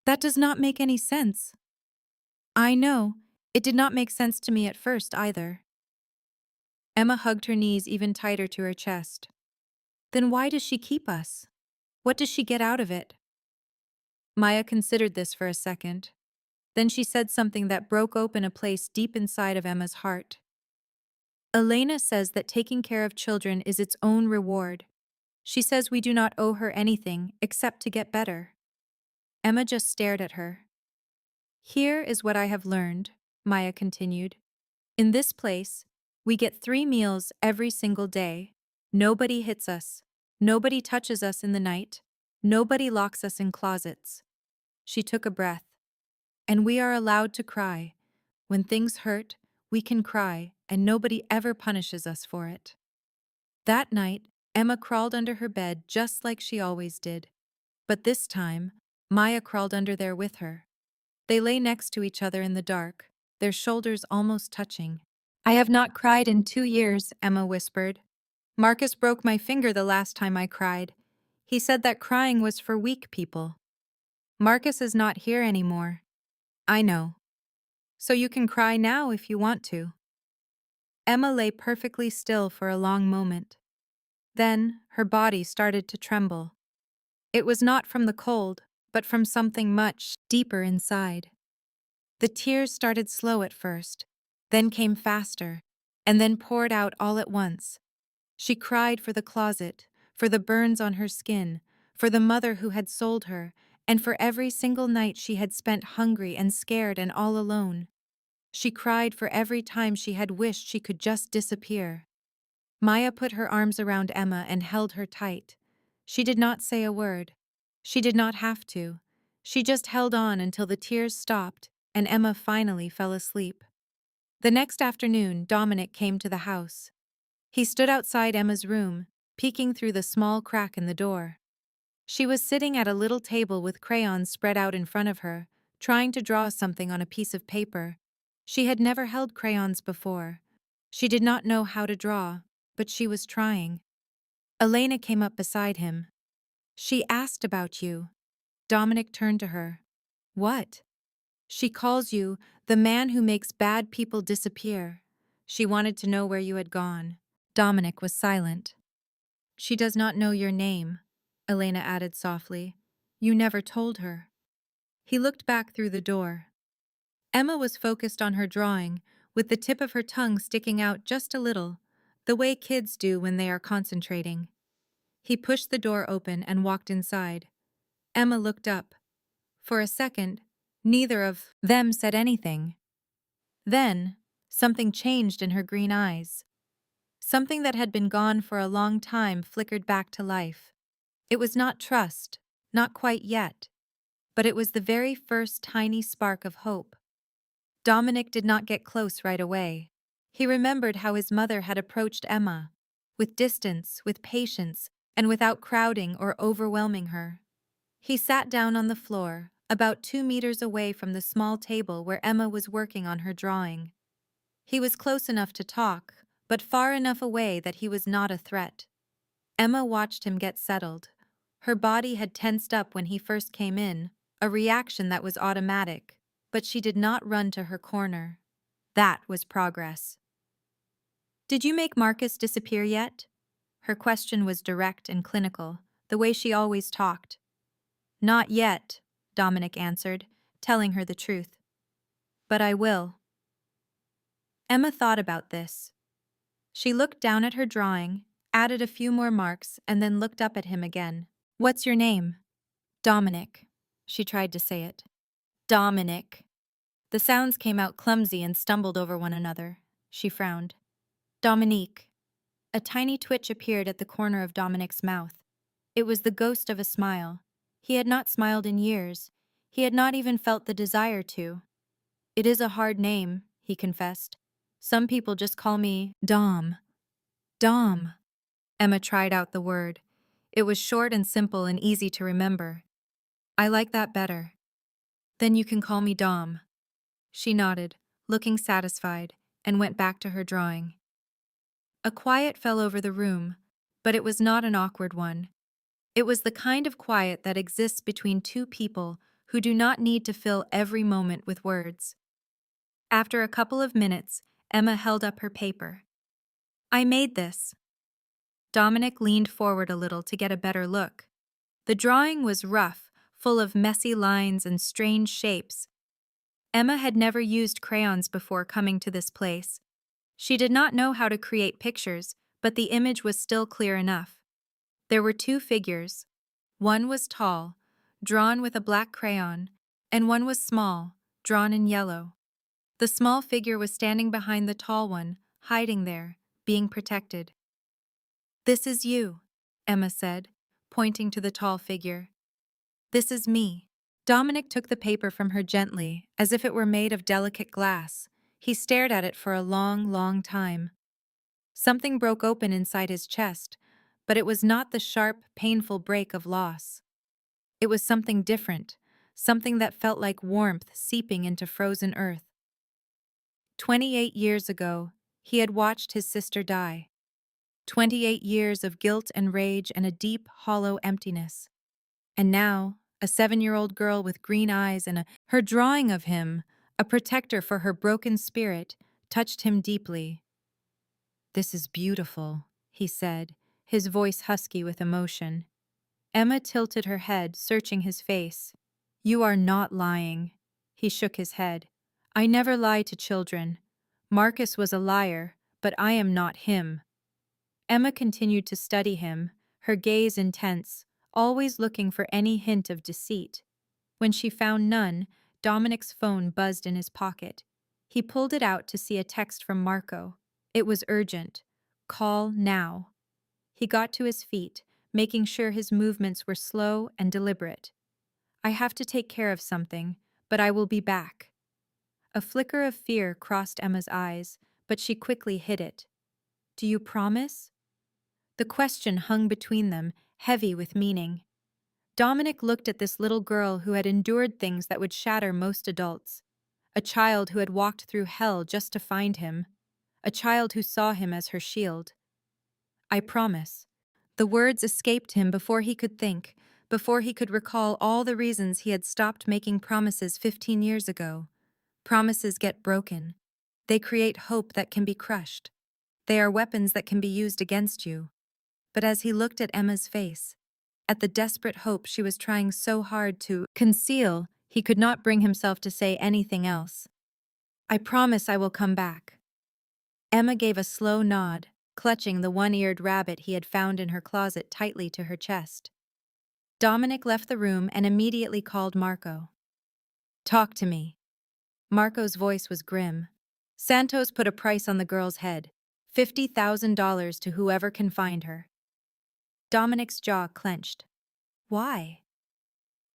"That does not make any sense." "I know. It did not make sense to me at first either." Emma hugged her knees even tighter to her chest. "Then why does she keep us? What does she get out of it?" Maya considered this for a second. Then she said something that broke open a place deep inside of Emma's heart. "Elena says that taking care of children is its own reward. She says we do not owe her anything except to get better." Emma just stared at her. "Here is what I have learned," Maya continued. "In this place, we get 3 meals every single day. Nobody hits us. Nobody touches us in the night. Nobody locks us in closets." She took a breath. "And we are allowed to cry. When things hurt, we can cry, and nobody ever punishes us for it." That night, Emma crawled under her bed just like she always did. But this time, Maya crawled under there with her. They lay next to each other in the dark, their shoulders almost touching. "I have not cried in 2 years," Emma whispered. "Marcus broke my finger the last time I cried. He said that crying was for weak people." "Marcus is not here anymore." "I know. So you can cry now if you want to." Emma lay perfectly still for a long moment. Then, her body started to tremble. It was not from the cold, but from something much deeper inside. The tears started slow at first, then came faster, and then poured out all at once. She cried for the closet, for the burns on her skin, for the mother who had sold her, and for every single night she had spent hungry and scared and all alone. She cried for every time she had wished she could just disappear. Maya put her arms around Emma and held her tight. She did not say a word. She did not have to. She just held on until the tears stopped and Emma finally fell asleep. The next afternoon, Dominic came to the house. He stood outside Emma's room, peeking through the small crack in the door. She was sitting at a little table with crayons spread out in front of her, trying to draw something on a piece of paper. She had never held crayons before. She did not know how to draw, but she was trying. Elena came up beside him. "She asked about you." Dominic turned to her. "What?" "She calls you the man who makes bad people disappear. She wanted to know where you had gone." Dominic was silent. "She does not know your name," Elena added softly. "You never told her." He looked back through the door. Emma was focused on her drawing, with the tip of her tongue sticking out just a little, the way kids do when they are concentrating. He pushed the door open and walked inside. Emma looked up. For a second, neither of them said anything. Then, something changed in her green eyes. Something that had been gone for a long time flickered back to life. It was not trust, not quite yet, but it was the very first tiny spark of hope. Dominic did not get close right away. He remembered how his mother had approached Emma, with distance, with patience, and without crowding or overwhelming her. He sat down on the floor, about 2 meters away from the small table where Emma was working on her drawing. He was close enough to talk, but far enough away that he was not a threat. Emma watched him get settled. Her body had tensed up when he first came in, a reaction that was automatic, but she did not run to her corner. That was progress. "Did you make Marcus disappear yet?" Her question was direct and clinical, the way she always talked. "Not yet," Dominic answered, telling her the truth. "But I will." Emma thought about this. She looked down at her drawing, added a few more marks, and then looked up at him again. "What's your name?" "Dominic." She tried to say it. "Dominic." The sounds came out clumsy and stumbled over one another. She frowned. "Dominique." A tiny twitch appeared at the corner of Dominic's mouth. It was the ghost of a smile. He had not smiled in years. He had not even felt the desire to. "It is a hard name," he confessed. "Some people just call me Dom." Dom. Emma tried out the word. It was short and simple and easy to remember. "I like that better." "Then you can call me Dom." She nodded, looking satisfied, and went back to her drawing. A quiet fell over the room, but it was not an awkward one. It was the kind of quiet that exists between two people who do not need to fill every moment with words. After a couple of minutes, Emma held up her paper. "I made this." Dominic leaned forward a little to get a better look. The drawing was rough, full of messy lines and strange shapes. Emma had never used crayons before coming to this place. She did not know how to create pictures, but the image was still clear enough. There were two figures. One was tall, drawn with a black crayon, and one was small, drawn in yellow. The small figure was standing behind the tall one, hiding there, being protected. "This is you," Emma said, pointing to the tall figure. "This is me." Dominic took the paper from her gently, as if it were made of delicate glass. He stared at it for a long, long time. Something broke open inside his chest, but it was not the sharp, painful break of loss. It was something different, something that felt like warmth seeping into frozen earth. 28 years ago, he had watched his sister die. 28 years of guilt and rage and a deep, hollow emptiness. And now, a 7-year-old girl with green eyes and her drawing of him, a protector for her broken spirit, touched him deeply. "This is beautiful," he said, his voice husky with emotion. Emma tilted her head, searching his face. "You are not lying." He shook his head. "I never lie to children. Marcus was a liar, but I am not him." Emma continued to study him, her gaze intense, always looking for any hint of deceit. When she found none, Dominic's phone buzzed in his pocket. He pulled it out to see a text from Marco. It was urgent. "Call now." He got to his feet, making sure his movements were slow and deliberate. "I have to take care of something, but I will be back." A flicker of fear crossed Emma's eyes, but she quickly hid it. "Do you promise?" The question hung between them, heavy with meaning. Dominic looked at this little girl who had endured things that would shatter most adults. A child who had walked through hell just to find him. A child who saw him as her shield. "I promise." The words escaped him before he could think, before he could recall all the reasons he had stopped making promises 15 years ago. Promises get broken. They create hope that can be crushed. They are weapons that can be used against you. But as he looked at Emma's face, at the desperate hope she was trying so hard to conceal, he could not bring himself to say anything else. "I promise I will come back." Emma gave a slow nod, clutching the one-eared rabbit he had found in her closet tightly to her chest. Dominic left the room and immediately called Marco. "Talk to me." Marco's voice was grim. "Santos put a price on the girl's head, $50,000 to whoever can find her." Dominic's jaw clenched. "Why?"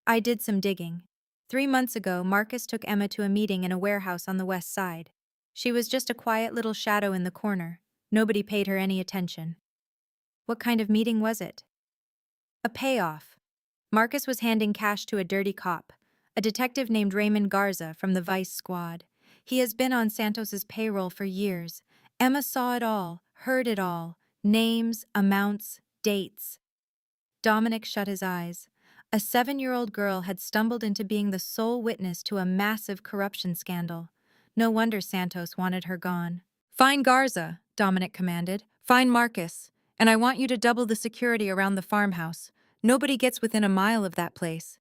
"I did some digging. 3 months ago, Marcus took Emma to a meeting in a warehouse on the west side. She was just a quiet little shadow in the corner. Nobody paid her any attention. What kind of meeting was it? A payoff. Marcus was handing cash to a dirty cop, a detective named Raymond Garza from the Vice Squad. He has been on Santos's payroll for years. Emma saw it all, heard it all. Names, amounts, dates. Dominic shut his eyes. A 7-year-old girl had stumbled into being the sole witness to a massive corruption scandal. No wonder Santos wanted her gone. "Find Garza," Dominic commanded. "Find Marcus. And I want you to double the security around the farmhouse. Nobody gets within a mile of that place."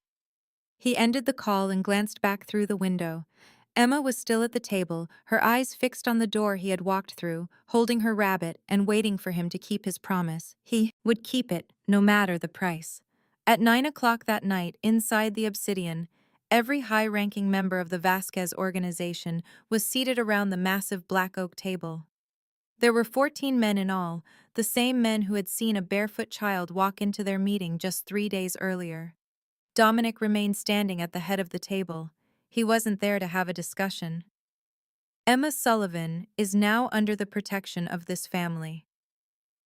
He ended the call and glanced back through the window. Emma was still at the table, her eyes fixed on the door he had walked through, holding her rabbit and waiting for him to keep his promise. He would keep it, no matter the price. At 9 o'clock that night, inside the Obsidian, every high-ranking member of the Vasquez organization was seated around the massive black oak table. There were 14 men in all, the same men who had seen a barefoot child walk into their meeting just 3 days earlier. Dominic remained standing at the head of the table. He wasn't there to have a discussion. "Emma Sullivan is now under the protection of this family."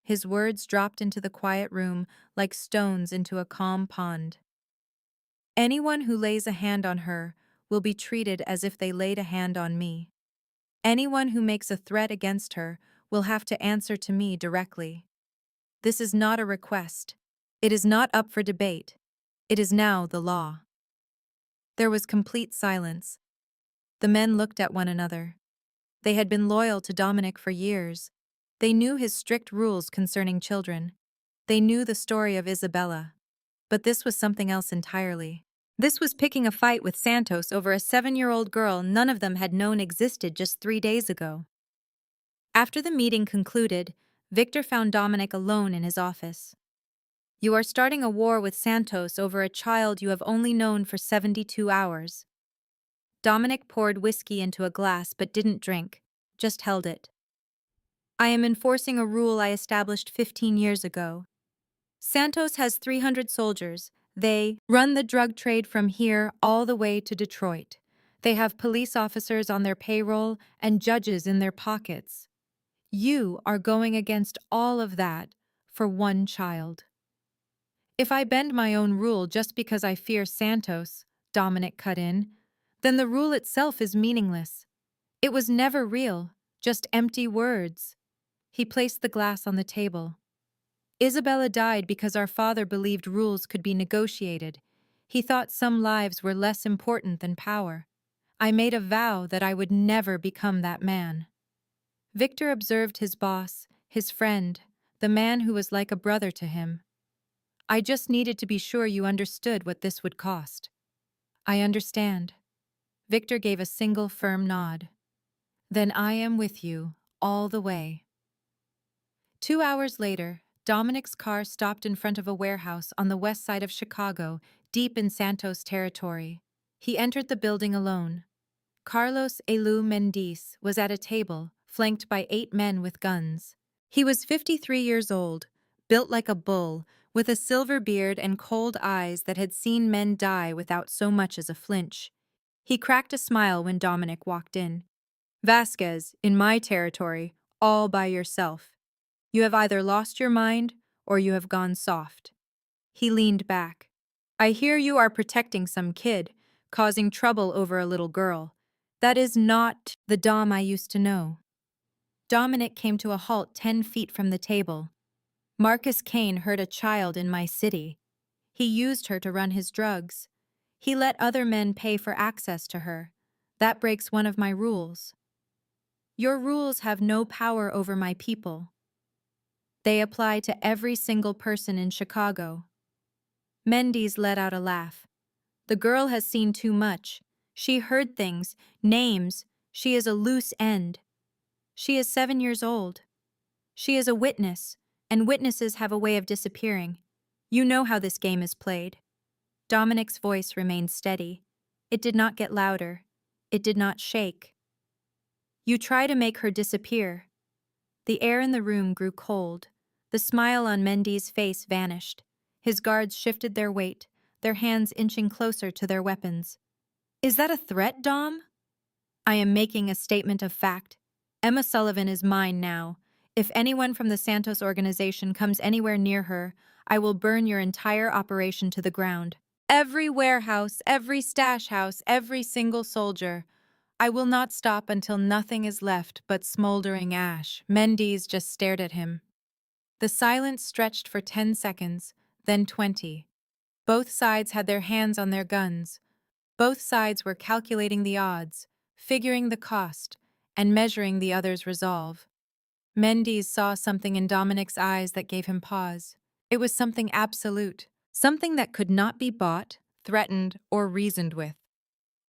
His words dropped into the quiet room like stones into a calm pond. "Anyone who lays a hand on her will be treated as if they laid a hand on me. Anyone who makes a threat against her will have to answer to me directly. This is not a request. It is not up for debate. It is now the law." There was complete silence. The men looked at one another. They had been loyal to Dominic for years. They knew his strict rules concerning children. They knew the story of Isabella. But this was something else entirely. This was picking a fight with Santos over a 7-year-old girl none of them had known existed just 3 days ago. After the meeting concluded, Victor found Dominic alone in his office. "You are starting a war with Santos over a child you have only known for 72 hours. Dominic poured whiskey into a glass but didn't drink, just held it. "I am enforcing a rule I established 15 years ago. Santos has 300 soldiers. They run the drug trade from here all the way to Detroit. They have police officers on their payroll and judges in their pockets. You are going against all of that for one child." "If I bend my own rule just because I fear Santos," Dominic cut in, "then the rule itself is meaningless. It was never real, just empty words." He placed the glass on the table. "Isabella died because our father believed rules could be negotiated. He thought some lives were less important than power. I made a vow that I would never become that man." Victor observed his boss, his friend, the man who was like a brother to him. "I just needed to be sure you understood what this would cost." "I understand." Victor gave a single firm nod. "Then I am with you, all the way." 2 hours later, Dominic's car stopped in front of a warehouse on the west side of Chicago, deep in Santos territory. He entered the building alone. Carlos Elu Mendiz was at a table, flanked by 8 men with guns. He was 53 years old, built like a bull, with a silver beard and cold eyes that had seen men die without so much as a flinch. He cracked a smile when Dominic walked in. "Vasquez, in my territory, all by yourself. You have either lost your mind or you have gone soft." He leaned back. "I hear you are protecting some kid, causing trouble over a little girl. That is not the Dom I used to know." Dominic came to a halt 10 feet from the table. "Marcus Kane hurt a child in my city. He used her to run his drugs. He let other men pay for access to her. That breaks one of my rules. Your rules have no power over my people. They apply to every single person in Chicago." Mendes let out a laugh. "The girl has seen too much. She heard things, names. She is a loose end. She is 7 years old. She is a witness, and witnesses have a way of disappearing. You know how this game is played." Dominic's voice remained steady. It did not get louder. It did not shake. "You try to make her disappear." The air in the room grew cold. The smile on Mendy's face vanished. His guards shifted their weight, their hands inching closer to their weapons. "Is that a threat, Dom?" I am making a statement of fact. Emma Sullivan is mine now. If anyone from the Santos organization comes anywhere near her, I will burn your entire operation to the ground. Every warehouse, every stash house, every single soldier. I will not stop until nothing is left but smoldering ash. Mendes just stared at him. The silence stretched for 10 seconds, then 20. Both sides had their hands on their guns. Both sides were calculating the odds, figuring the cost, and measuring the other's resolve. Mendes saw something in Dominic's eyes that gave him pause. It was something absolute, something that could not be bought, threatened, or reasoned with.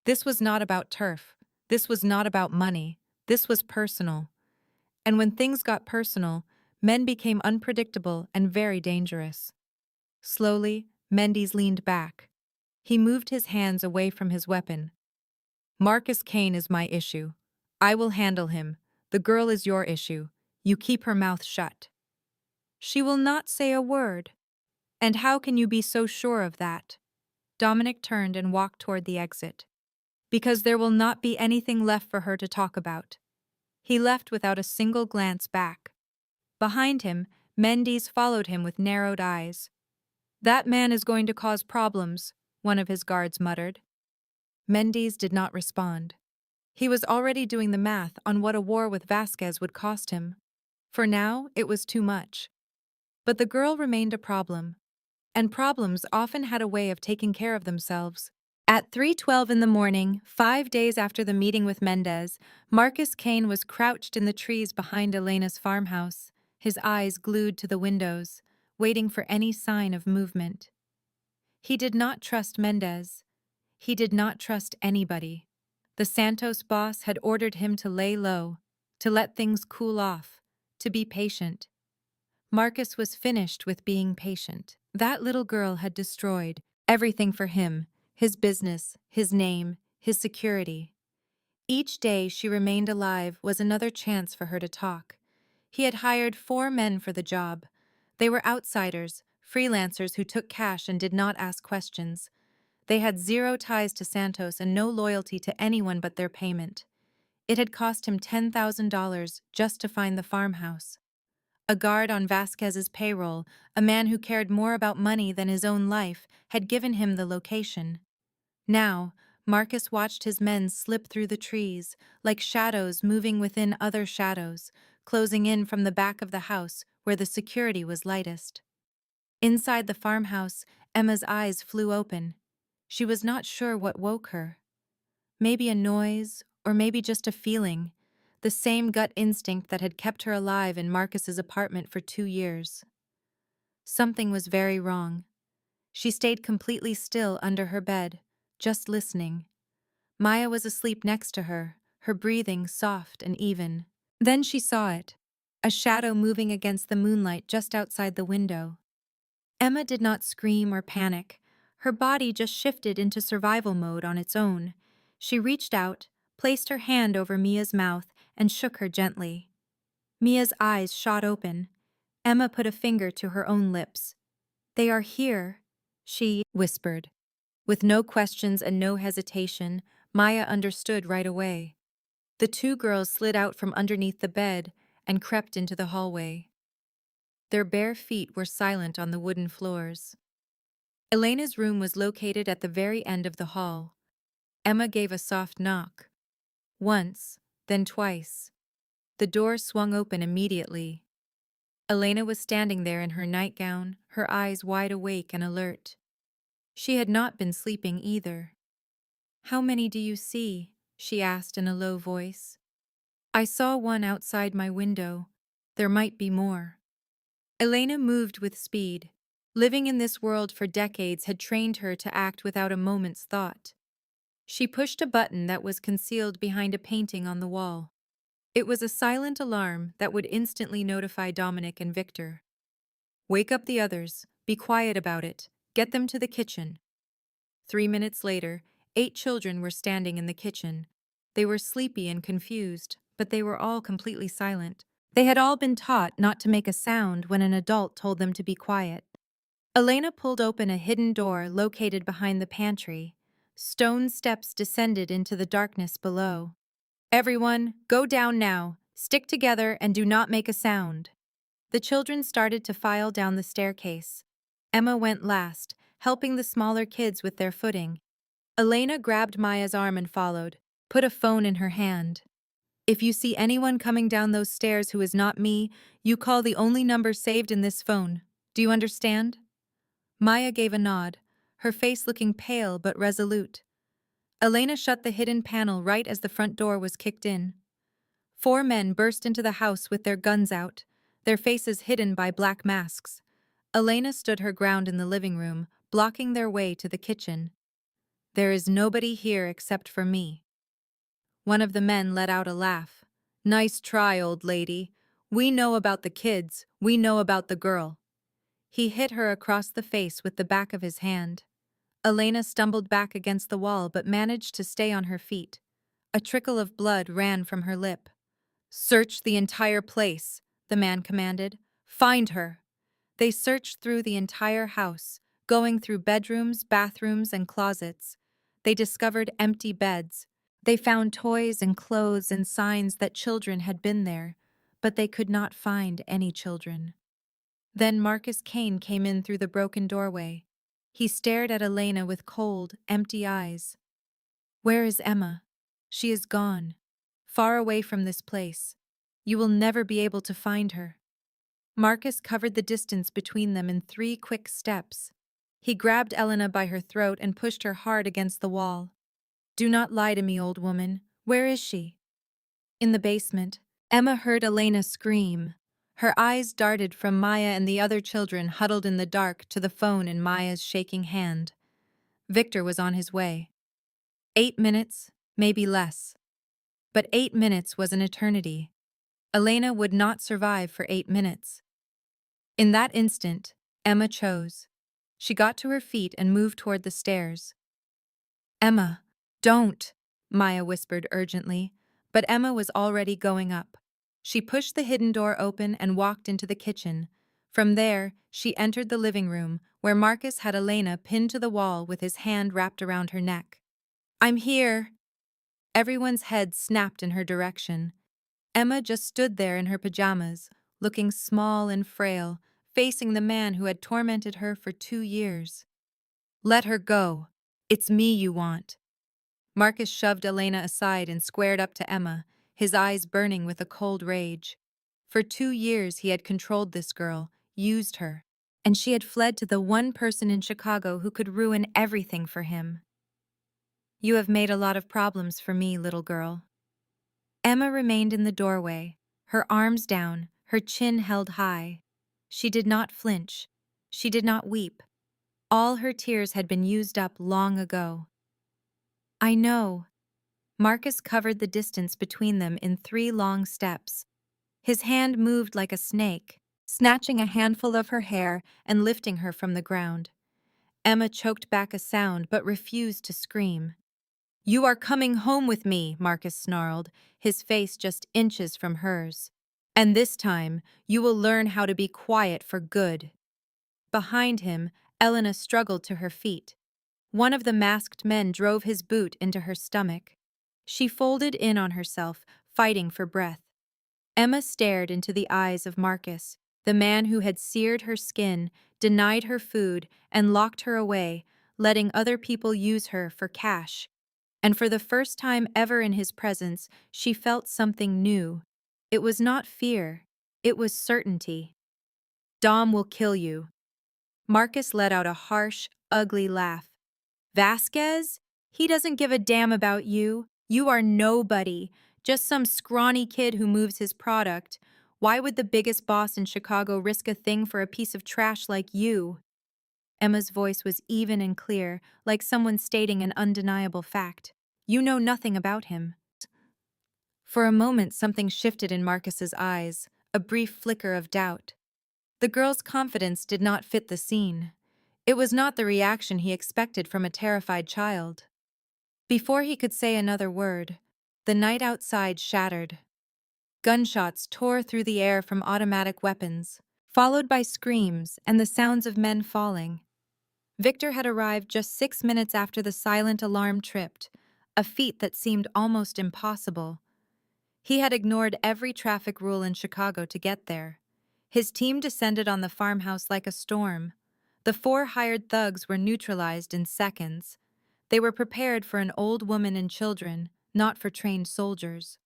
This was not about turf. This was not about money. This was personal. And when things got personal, men became unpredictable and very dangerous. Slowly, Mendes leaned back. He moved his hands away from his weapon. Marcus Kane is my issue. I will handle him. The girl is your issue. You keep her mouth shut. She will not say a word. And how can you be so sure of that? Dominic turned and walked toward the exit. Because there will not be anything left for her to talk about. He left without a single glance back. Behind him, Mendes followed him with narrowed eyes. That man is going to cause problems, one of his guards muttered. Mendes did not respond. He was already doing the math on what a war with Vasquez would cost him. For now, it was too much. But the girl remained a problem. And problems often had a way of taking care of themselves. At 3:12 in the morning, 5 days after the meeting with Mendez, Marcus Kane was crouched in the trees behind Elena's farmhouse, his eyes glued to the windows, waiting for any sign of movement. He did not trust Mendez. He did not trust anybody. The Santos boss had ordered him to lay low, to let things cool off, to be patient. Marcus was finished with being patient. That little girl had destroyed everything for him, his business, his name, his security. Each day she remained alive was another chance for her to talk. He had hired 4 men for the job. They were outsiders, freelancers who took cash and did not ask questions. They had 0 ties to Santos and no loyalty to anyone but their payment. It had cost him $10,000 just to find the farmhouse. A guard on Vasquez's payroll, a man who cared more about money than his own life, had given him the location. Now, Marcus watched his men slip through the trees, like shadows moving within other shadows, closing in from the back of the house where the security was lightest. Inside the farmhouse, Emma's eyes flew open. She was not sure what woke her. Maybe a noise, or maybe just a feeling, the same gut instinct that had kept her alive in Marcus's apartment for 2 years. Something was very wrong. She stayed completely still under her bed, just listening. Maya was asleep next to her, her breathing soft and even. Then she saw it, a shadow moving against the moonlight just outside the window. Emma did not scream or panic. Her body just shifted into survival mode on its own. She reached out, placed her hand over Mia's mouth, and shook her gently. Mia's eyes shot open. Emma put a finger to her own lips. "They are here," she whispered. With no questions and no hesitation, Maya understood right away. The 2 girls slid out from underneath the bed and crept into the hallway. Their bare feet were silent on the wooden floors. Elena's room was located at the very end of the hall. Emma gave a soft knock. Once, then twice. The door swung open immediately. Elena was standing there in her nightgown, her eyes wide awake and alert. She had not been sleeping either. "How many do you see?" she asked in a low voice. "I saw one outside my window. There might be more." Elena moved with speed. Living in this world for decades had trained her to act without a moment's thought. She pushed a button that was concealed behind a painting on the wall. It was a silent alarm that would instantly notify Dominic and Victor. "Wake up the others. Be quiet about it. Get them to the kitchen." 3 minutes later, 8 children were standing in the kitchen. They were sleepy and confused, but they were all completely silent. They had all been taught not to make a sound when an adult told them to be quiet. Elena pulled open a hidden door located behind the pantry. Stone steps descended into the darkness below. Everyone, go down now. Stick together and do not make a sound. The children started to file down the staircase. Emma went last, helping the smaller kids with their footing. Elena grabbed Maya's arm and followed, put a phone in her hand. If you see anyone coming down those stairs who is not me, you call the only number saved in this phone. Do you understand? Maya gave a nod, her face looking pale but resolute. Elena shut the hidden panel right as the front door was kicked in. 4 men burst into the house with their guns out, their faces hidden by black masks. Elena stood her ground in the living room, blocking their way to the kitchen. There is nobody here except for me. One of the men let out a laugh. Nice try, old lady. We know about the kids, we know about the girl. He hit her across the face with the back of his hand. Elena stumbled back against the wall but managed to stay on her feet. A trickle of blood ran from her lip. Search the entire place, the man commanded. Find her. They searched through the entire house, going through bedrooms, bathrooms, and closets. They discovered empty beds. They found toys and clothes and signs that children had been there, but they could not find any children. Then Marcus Kane came in through the broken doorway. He stared at Elena with cold, empty eyes. Where is Emma? She is gone. Far away from this place. You will never be able to find her. Marcus covered the distance between them in 3 quick steps. He grabbed Elena by her throat and pushed her hard against the wall. Do not lie to me, old woman. Where is she? In the basement. Emma heard Elena scream. Her eyes darted from Maya and the other children huddled in the dark to the phone in Maya's shaking hand. Victor was on his way. 8 minutes, maybe less. But 8 minutes was an eternity. Elena would not survive for 8 minutes. In that instant, Emma chose. She got to her feet and moved toward the stairs. Emma, don't, Maya whispered urgently, but Emma was already going up. She pushed the hidden door open and walked into the kitchen. From there, she entered the living room, where Marcus had Elena pinned to the wall with his hand wrapped around her neck. I'm here. Everyone's head snapped in her direction. Emma just stood there in her pajamas, looking small and frail, facing the man who had tormented her for 2 years. Let her go. It's me you want. Marcus shoved Elena aside and squared up to Emma, his eyes burning with a cold rage. For 2 years he had controlled this girl, used her, and she had fled to the one person in Chicago who could ruin everything for him. You have made a lot of problems for me, little girl. Emma remained in the doorway, her arms down, her chin held high. She did not flinch. She did not weep. All her tears had been used up long ago. I know. Marcus covered the distance between them in 3 long steps. His hand moved like a snake, snatching a handful of her hair and lifting her from the ground. Emma choked back a sound but refused to scream. You are coming home with me, Marcus snarled, his face just inches from hers. And this time, you will learn how to be quiet for good. Behind him, Elena struggled to her feet. One of the masked men drove his boot into her stomach. She folded in on herself, fighting for breath. Emma stared into the eyes of Marcus, the man who had seared her skin, denied her food, and locked her away, letting other people use her for cash. And for the first time ever in his presence, she felt something new. It was not fear, it was certainty. Dom will kill you. Marcus let out a harsh, ugly laugh. Vasquez? He doesn't give a damn about you. You are nobody, just some scrawny kid who moves his product. Why would the biggest boss in Chicago risk a thing for a piece of trash like you? Emma's voice was even and clear, like someone stating an undeniable fact. You know nothing about him. For a moment, something shifted in Marcus's eyes, a brief flicker of doubt. The girl's confidence did not fit the scene. It was not the reaction he expected from a terrified child. Before he could say another word, the night outside shattered. Gunshots tore through the air from automatic weapons, followed by screams and the sounds of men falling. Victor had arrived just 6 minutes after the silent alarm tripped, a feat that seemed almost impossible. He had ignored every traffic rule in Chicago to get there. His team descended on the farmhouse like a storm. The four hired thugs were neutralized in seconds. They were prepared for an old woman and children, not for trained soldiers.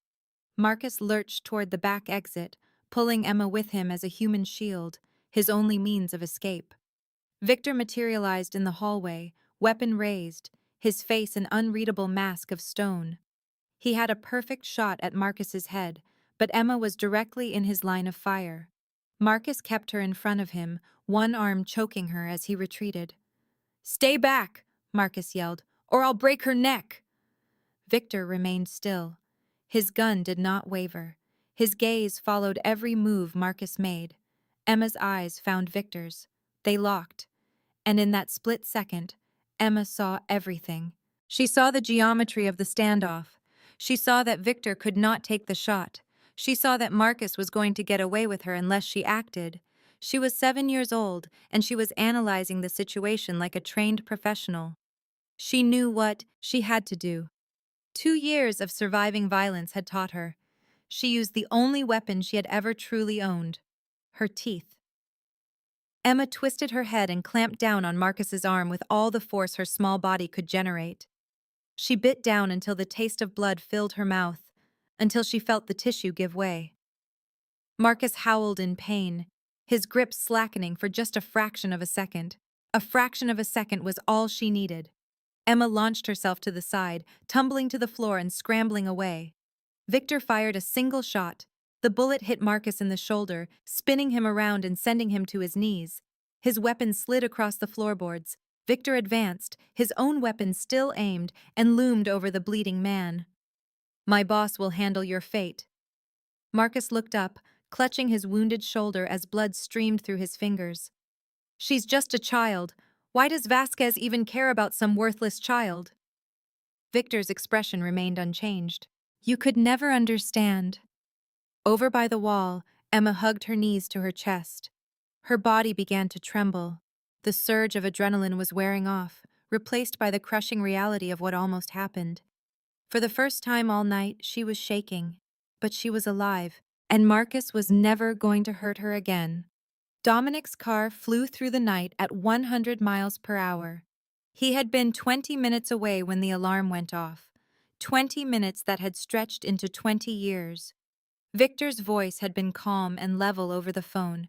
Marcus lurched toward the back exit, pulling Emma with him as a human shield, his only means of escape. Victor materialized in the hallway, weapon raised, his face an unreadable mask of stone. He had a perfect shot at Marcus's head, but Emma was directly in his line of fire. Marcus kept her in front of him, one arm choking her as he retreated. "Stay back!" Marcus yelled, "or I'll break her neck!" Victor remained still. His gun did not waver. His gaze followed every move Marcus made. Emma's eyes found Victor's. They locked. And in that split second, Emma saw everything. She saw the geometry of the standoff. She saw that Victor could not take the shot. She saw that Marcus was going to get away with her unless she acted. She was 7 years old, and she was analyzing the situation like a trained professional. She knew what she had to do. 2 years of surviving violence had taught her. She used the only weapon she had ever truly owned: her teeth. Emma twisted her head and clamped down on Marcus's arm with all the force her small body could generate. She bit down until the taste of blood filled her mouth, until she felt the tissue give way. Marcus howled in pain, his grip slackening for just a fraction of a second. A fraction of a second was all she needed. Emma launched herself to the side, tumbling to the floor and scrambling away. Victor fired a single shot. The bullet hit Marcus in the shoulder, spinning him around and sending him to his knees. His weapon slid across the floorboards. Victor advanced, his own weapon still aimed, and loomed over the bleeding man. "My boss will handle your fate." Marcus looked up, clutching his wounded shoulder as blood streamed through his fingers. "She's just a child. Why does Vasquez even care about some worthless child?" Victor's expression remained unchanged. "You could never understand." Over by the wall, Emma hugged her knees to her chest. Her body began to tremble. The surge of adrenaline was wearing off, replaced by the crushing reality of what almost happened. For the first time all night, she was shaking. But she was alive, and Marcus was never going to hurt her again. Dominic's car flew through the night at 100 miles per hour. He had been 20 minutes away when the alarm went off. 20 minutes that had stretched into 20 years. Victor's voice had been calm and level over the phone.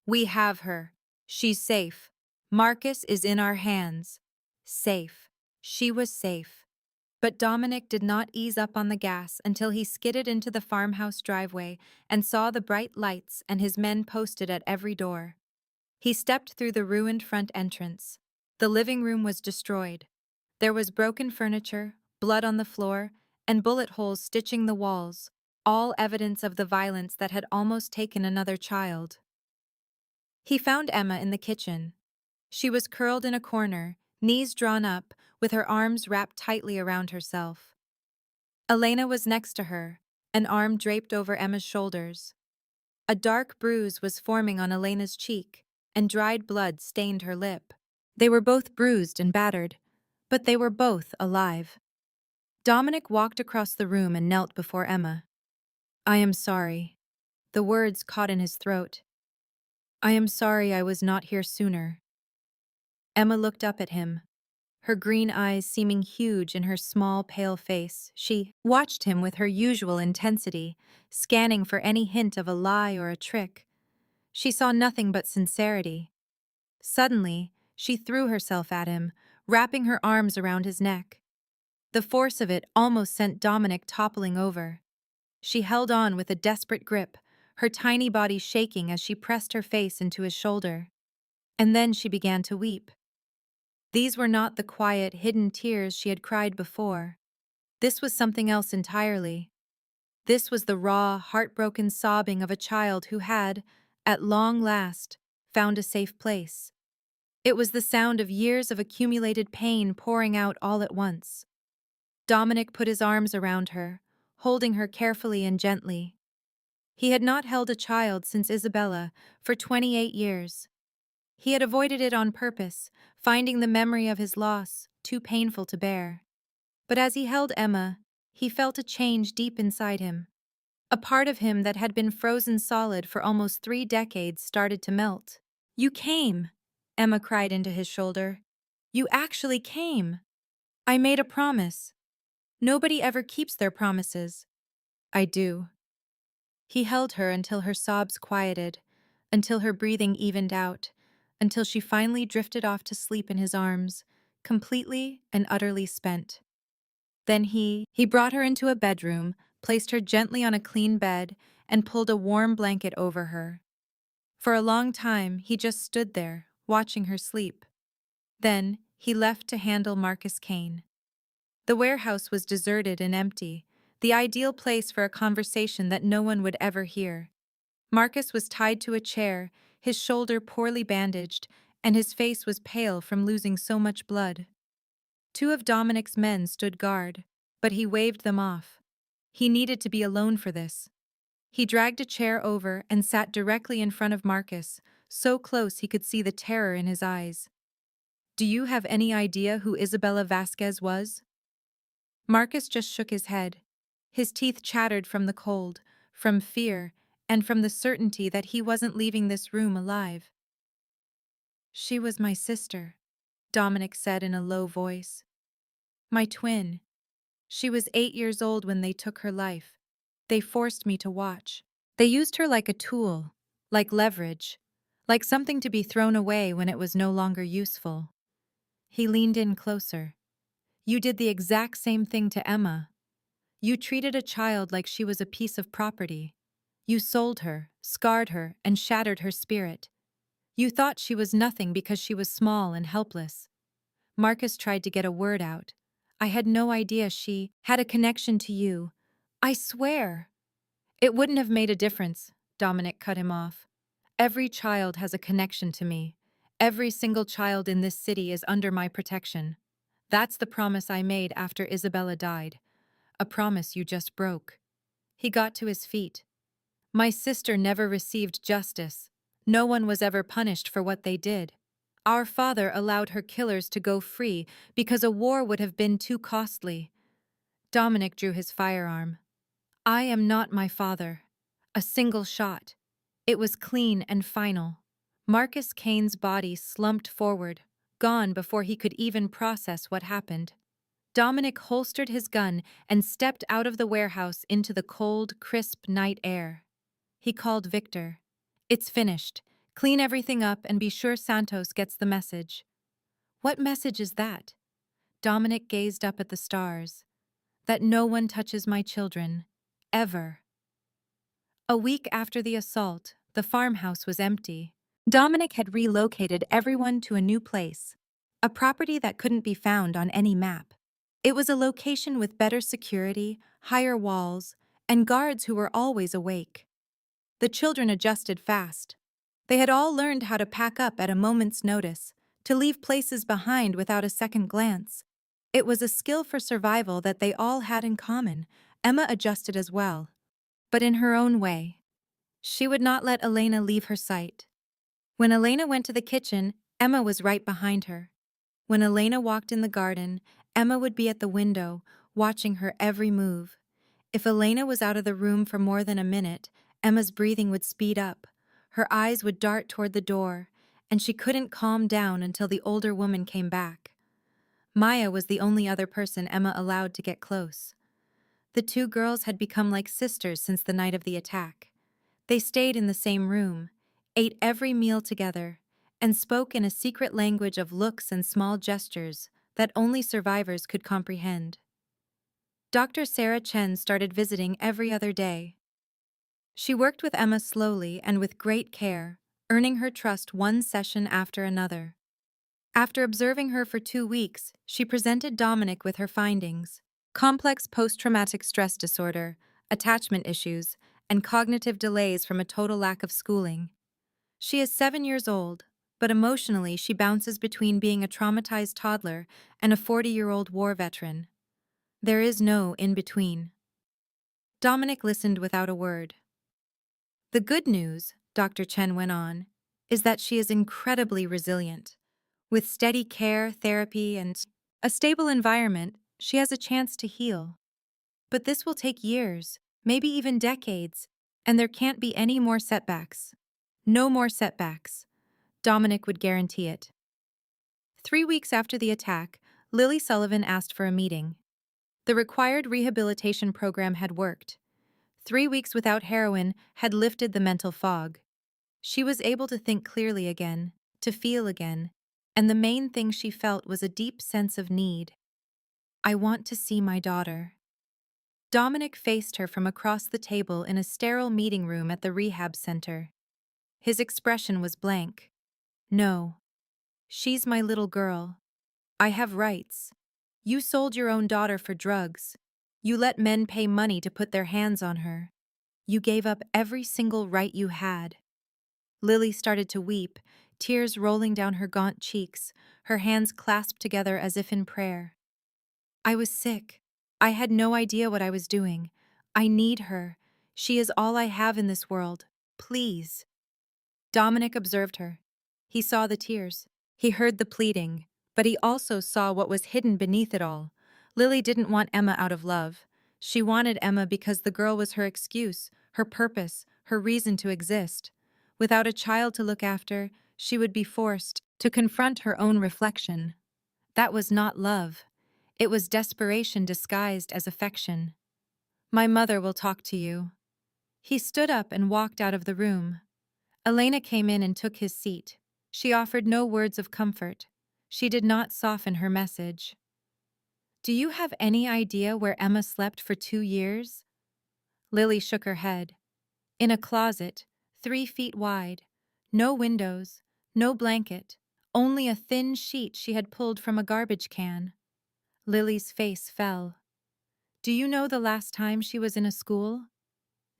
"We have her. She's safe. Marcus is in our hands." Safe. She was safe. But Dominic did not ease up on the gas until he skidded into the farmhouse driveway and saw the bright lights and his men posted at every door. He stepped through the ruined front entrance. The living room was destroyed. There was broken furniture, blood on the floor, and bullet holes stitching the walls, all evidence of the violence that had almost taken another child. He found Emma in the kitchen. She was curled in a corner, knees drawn up, with her arms wrapped tightly around herself. Elena was next to her, an arm draped over Emma's shoulders. A dark bruise was forming on Elena's cheek, and dried blood stained her lip. They were both bruised and battered, but they were both alive. Dominic walked across the room and knelt before Emma. "I am sorry." The words caught in his throat. "I am sorry I was not here sooner." Emma looked up at him, her green eyes seeming huge in her small, pale face. She watched him with her usual intensity, scanning for any hint of a lie or a trick. She saw nothing but sincerity. Suddenly, she threw herself at him, wrapping her arms around his neck. The force of it almost sent Dominic toppling over. She held on with a desperate grip, her tiny body shaking as she pressed her face into his shoulder. And then she began to weep. These were not the quiet, hidden tears she had cried before. This was something else entirely. This was the raw, heartbroken sobbing of a child who had, at long last, found a safe place. It was the sound of years of accumulated pain pouring out all at once. Dominic put his arms around her, holding her carefully and gently. He had not held a child since Isabella, for 28 years. He had avoided it on purpose, finding the memory of his loss too painful to bear. But as he held Emma, he felt a change deep inside him. A part of him that had been frozen solid for almost 3 decades started to melt. You came, Emma cried into his shoulder. You actually came. I made a promise. Nobody ever keeps their promises. I do. He held her until her sobs quieted, until her breathing evened out, until she finally drifted off to sleep in his arms, completely and utterly spent. Then he brought her into a bedroom, placed her gently on a clean bed, and pulled a warm blanket over her. For a long time, he just stood there, watching her sleep. Then, he left to handle Marcus Kane. The warehouse was deserted and empty, the ideal place for a conversation that no one would ever hear. Marcus was tied to a chair, his shoulder poorly bandaged, and his face was pale from losing so much blood. Two of Dominic's men stood guard, but he waved them off. He needed to be alone for this. He dragged a chair over and sat directly in front of Marcus, so close he could see the terror in his eyes. Do you have any idea who Isabella Vasquez was? Marcus just shook his head. His teeth chattered from the cold, from fear, and from the certainty that he wasn't leaving this room alive. She was my sister, Dominic said in a low voice. My twin. She was 8 years old when they took her life. They forced me to watch. They used her like a tool, like leverage, like something to be thrown away when it was no longer useful. He leaned in closer. You did the exact same thing to Emma. You treated a child like she was a piece of property. You sold her, scarred her, and shattered her spirit. You thought she was nothing because she was small and helpless. Marcus tried to get a word out. I had no idea she had a connection to you. I swear. It wouldn't have made a difference, Dominic cut him off. Every child has a connection to me. Every single child in this city is under my protection. That's the promise I made after Isabella died. A promise you just broke. He got to his feet. My sister never received justice. No one was ever punished for what they did. Our father allowed her killers to go free because a war would have been too costly. Dominic drew his firearm. I am not my father. A single shot. It was clean and final. Marcus Kane's body slumped forward, gone before he could even process what happened. Dominic holstered his gun and stepped out of the warehouse into the cold, crisp night air. He called Victor. It's finished. Clean everything up and be sure Santos gets the message. What message is that? Dominic gazed up at the stars. That no one touches my children. Ever. A week after the assault, the farmhouse was empty. Dominic had relocated everyone to a new place, a property that couldn't be found on any map. It was a location with better security, higher walls, and guards who were always awake. The children adjusted fast. They had all learned how to pack up at a moment's notice, to leave places behind without a second glance. It was a skill for survival that they all had in common. Emma adjusted as well, but in her own way. She would not let Elena leave her sight. When Elena went to the kitchen, Emma was right behind her. When Elena walked in the garden, Emma would be at the window, watching her every move. If Elena was out of the room for more than a minute, Emma's breathing would speed up. Her eyes would dart toward the door, and she couldn't calm down until the older woman came back. Maya was the only other person Emma allowed to get close. The two girls had become like sisters since the night of the attack. They stayed in the same room, ate every meal together, and spoke in a secret language of looks and small gestures that only survivors could comprehend. Dr. Sarah Chen started visiting every other day. She worked with Emma slowly and with great care, earning her trust one session after another. After observing her for 2 weeks, she presented Dominic with her findings: complex post-traumatic stress disorder, attachment issues, and cognitive delays from a total lack of schooling. She is 7 years old, but emotionally she bounces between being a traumatized toddler and a 40-year-old war veteran. There is no in-between. Dominic listened without a word. The good news, Dr. Chen went on, is that she is incredibly resilient. With steady care, therapy, and a stable environment, she has a chance to heal. But this will take years, maybe even decades, and there can't be any more setbacks. No more setbacks. Dominic would guarantee it. 3 weeks after the attack, Lily Sullivan asked for a meeting. The required rehabilitation program had worked. 3 weeks without heroin had lifted the mental fog. She was able to think clearly again, to feel again, and the main thing she felt was a deep sense of need. I want to see my daughter. Dominic faced her from across the table in a sterile meeting room at the rehab center. His expression was blank. No. She's my little girl. I have rights. You sold your own daughter for drugs. You let men pay money to put their hands on her. You gave up every single right you had. Lily started to weep, tears rolling down her gaunt cheeks, her hands clasped together as if in prayer. I was sick. I had no idea what I was doing. I need her. She is all I have in this world. Please. Dominic observed her. He saw the tears. He heard the pleading, but he also saw what was hidden beneath it all. Lily didn't want Emma out of love. She wanted Emma because the girl was her excuse, her purpose, her reason to exist. Without a child to look after, she would be forced to confront her own reflection. That was not love. It was desperation disguised as affection. My mother will talk to you. He stood up and walked out of the room. Elena came in and took his seat. She offered no words of comfort. She did not soften her message. Do you have any idea where Emma slept for 2 years? Lily shook her head. In a closet, 3 feet wide. No windows, no blanket, only a thin sheet she had pulled from a garbage can. Lily's face fell. Do you know the last time she was in a school?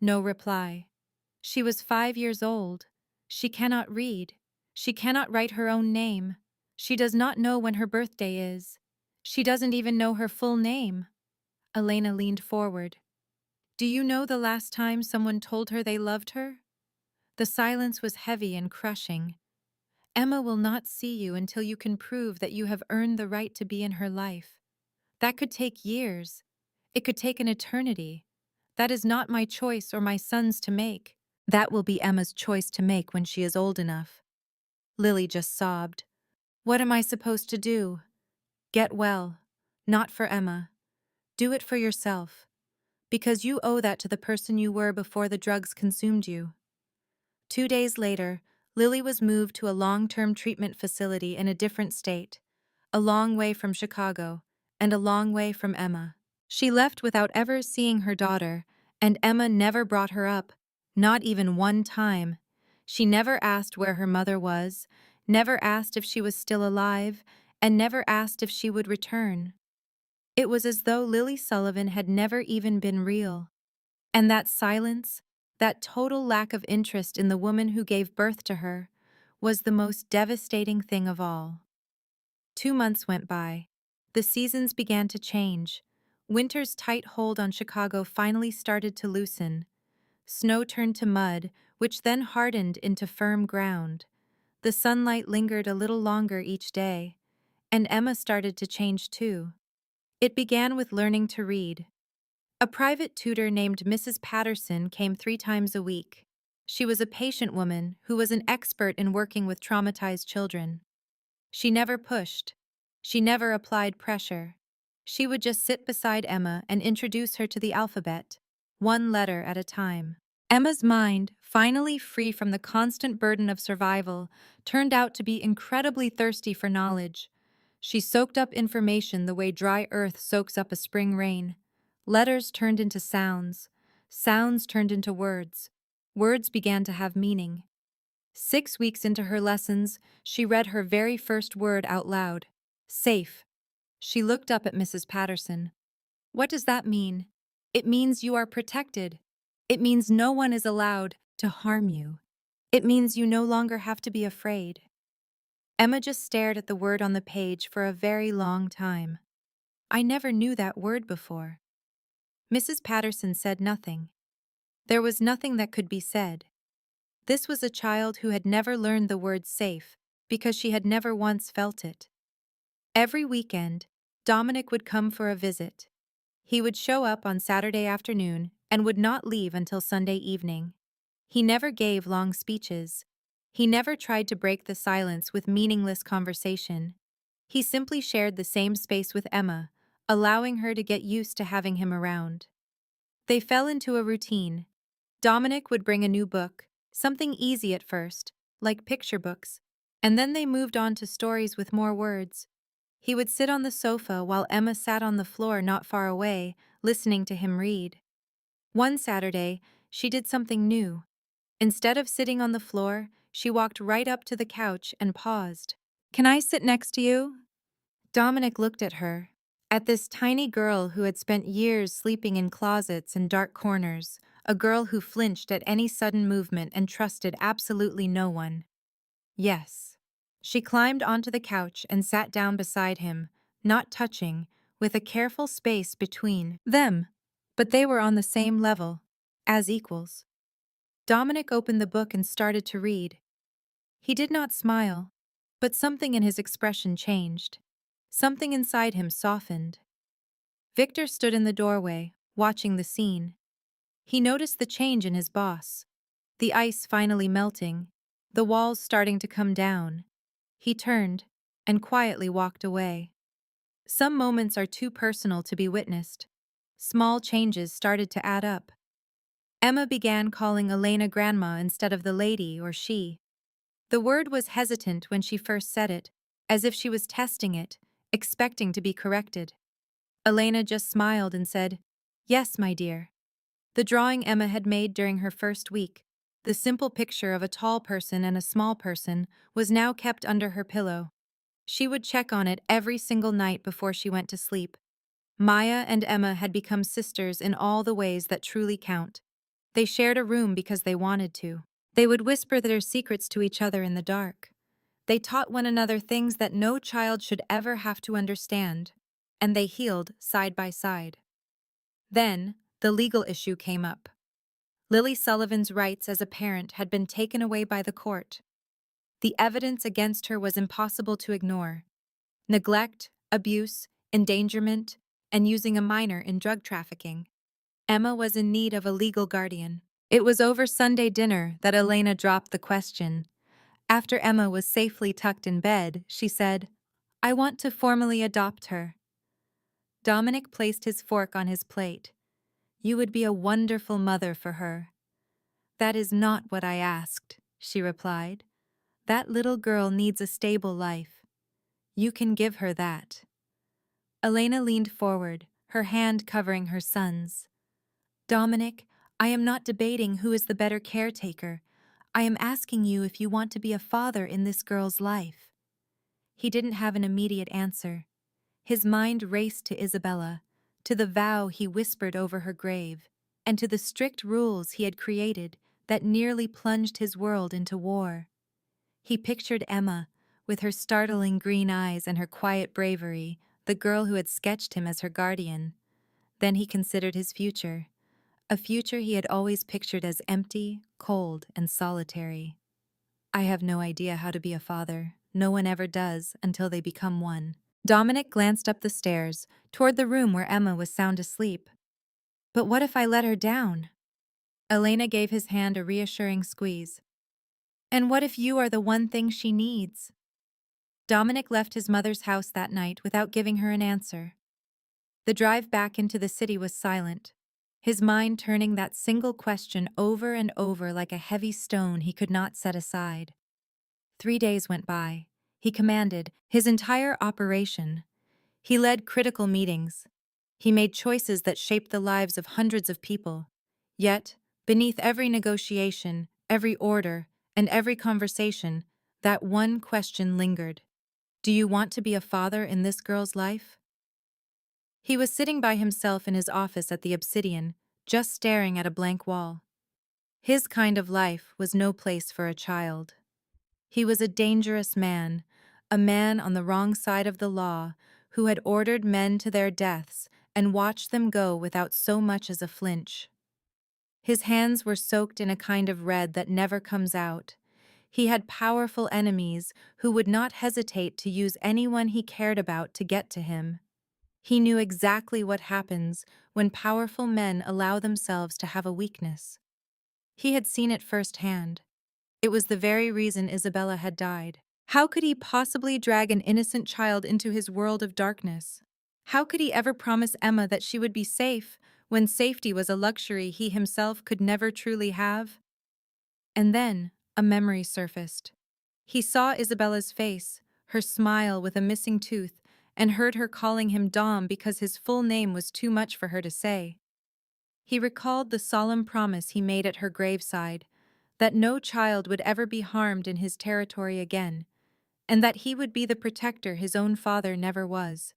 No reply. She was 5 years old. She cannot read. She cannot write her own name. She does not know when her birthday is. She doesn't even know her full name. Elena leaned forward. Do you know the last time someone told her they loved her? The silence was heavy and crushing. Emma will not see you until you can prove that you have earned the right to be in her life. That could take years. It could take an eternity. That is not my choice or my son's to make. That will be Emma's choice to make when she is old enough. Lily just sobbed. What am I supposed to do? Get well. Not for Emma. Do it for yourself. Because you owe that to the person you were before the drugs consumed you. 2 days later, Lily was moved to a long-term treatment facility in a different state, a long way from Chicago, and a long way from Emma. She left without ever seeing her daughter, and Emma never brought her up, not even one time. She never asked where her mother was, never asked if she was still alive, and never asked if she would return. It was as though Lily Sullivan had never even been real. And that silence, that total lack of interest in the woman who gave birth to her, was the most devastating thing of all. 2 months went by. The seasons began to change. Winter's tight hold on Chicago finally started to loosen. Snow turned to mud, which then hardened into firm ground. The sunlight lingered a little longer each day, and Emma started to change too. It began with learning to read. A private tutor named Mrs. Patterson came 3 times a week. She was a patient woman who was an expert in working with traumatized children. She never pushed. She never applied pressure. She would just sit beside Emma and introduce her to the alphabet, one letter at a time. Emma's mind, finally free from the constant burden of survival, turned out to be incredibly thirsty for knowledge. She soaked up information the way dry earth soaks up a spring rain. Letters turned into sounds. Sounds turned into words. Words began to have meaning. 6 weeks into her lessons, she read her very first word out loud. Safe. She looked up at Mrs. Patterson. What does that mean? It means you are protected. It means no one is allowed to harm you. It means you no longer have to be afraid. Emma just stared at the word on the page for a very long time. I never knew that word before. Mrs. Patterson said nothing. There was nothing that could be said. This was a child who had never learned the word safe because she had never once felt it. Every weekend, Dominic would come for a visit. He would show up on Saturday afternoon, and would not leave until Sunday evening. He never gave long speeches. He never tried to break the silence with meaningless conversation. He simply shared the same space with Emma, allowing her to get used to having him around. They fell into a routine. Dominic would bring a new book, something easy at first, like picture books, and then they moved on to stories with more words. He would sit on the sofa while Emma sat on the floor not far away, listening to him read. One Saturday, she did something new. Instead of sitting on the floor, she walked right up to the couch and paused. "Can I sit next to you?" Dominic looked at her, at this tiny girl who had spent years sleeping in closets and dark corners, a girl who flinched at any sudden movement and trusted absolutely no one. Yes. She climbed onto the couch and sat down beside him, not touching, with a careful space between them. But they were on the same level, as equals. Dominic opened the book and started to read. He did not smile, but something in his expression changed. Something inside him softened. Victor stood in the doorway, watching the scene. He noticed the change in his boss. The ice finally melting, the walls starting to come down. He turned and quietly walked away. Some moments are too personal to be witnessed. Small changes started to add up. Emma began calling Elena grandma instead of the lady or she. The word was hesitant when she first said it, as if she was testing it, expecting to be corrected. Elena just smiled and said, "Yes, my dear." The drawing Emma had made during her first week, the simple picture of a tall person and a small person, was now kept under her pillow. She would check on it every single night before she went to sleep. Maya and Emma had become sisters in all the ways that truly count. They shared a room because they wanted to. They would whisper their secrets to each other in the dark. They taught one another things that no child should ever have to understand, and they healed side by side. Then, the legal issue came up. Lily Sullivan's rights as a parent had been taken away by the court. The evidence against her was impossible to ignore. Neglect, abuse, endangerment, and using a minor in drug trafficking. Emma was in need of a legal guardian. It was over Sunday dinner that Elena dropped the question. After Emma was safely tucked in bed, she said, "I want to formally adopt her." Dominic placed his fork on his plate. "You would be a wonderful mother for her." "That is not what I asked," she replied. "That little girl needs a stable life. You can give her that." Elena leaned forward, her hand covering her son's. "Dominic, I am not debating who is the better caretaker. I am asking you if you want to be a father in this girl's life." He didn't have an immediate answer. His mind raced to Isabella, to the vow he whispered over her grave, and to the strict rules he had created that nearly plunged his world into war. He pictured Emma, with her startling green eyes and her quiet bravery, the girl who had sketched him as her guardian. Then he considered his future, a future he had always pictured as empty, cold, and solitary. "I have no idea how to be a father. No one ever does until they become one." Dominic glanced up the stairs, toward the room where Emma was sound asleep. "But what if I let her down?" Elena gave his hand a reassuring squeeze. "And what if you are the one thing she needs?" Dominic left his mother's house that night without giving her an answer. The drive back into the city was silent, his mind turning that single question over and over like a heavy stone he could not set aside. 3 days went by. He commanded his entire operation. He led critical meetings. He made choices that shaped the lives of hundreds of people. Yet, beneath every negotiation, every order, and every conversation, that one question lingered. "Do you want to be a father in this girl's life?" He was sitting by himself in his office at the Obsidian, just staring at a blank wall. His kind of life was no place for a child. He was a dangerous man, a man on the wrong side of the law, who had ordered men to their deaths and watched them go without so much as a flinch. His hands were soaked in a kind of red that never comes out. He had powerful enemies who would not hesitate to use anyone he cared about to get to him. He knew exactly what happens when powerful men allow themselves to have a weakness. He had seen it firsthand. It was the very reason Isabella had died. How could he possibly drag an innocent child into his world of darkness? How could he ever promise Emma that she would be safe when safety was a luxury he himself could never truly have? And then, a memory surfaced. He saw Isabella's face, her smile with a missing tooth, and heard her calling him Dom because his full name was too much for her to say. He recalled the solemn promise he made at her graveside, that no child would ever be harmed in his territory again, and that he would be the protector his own father never was.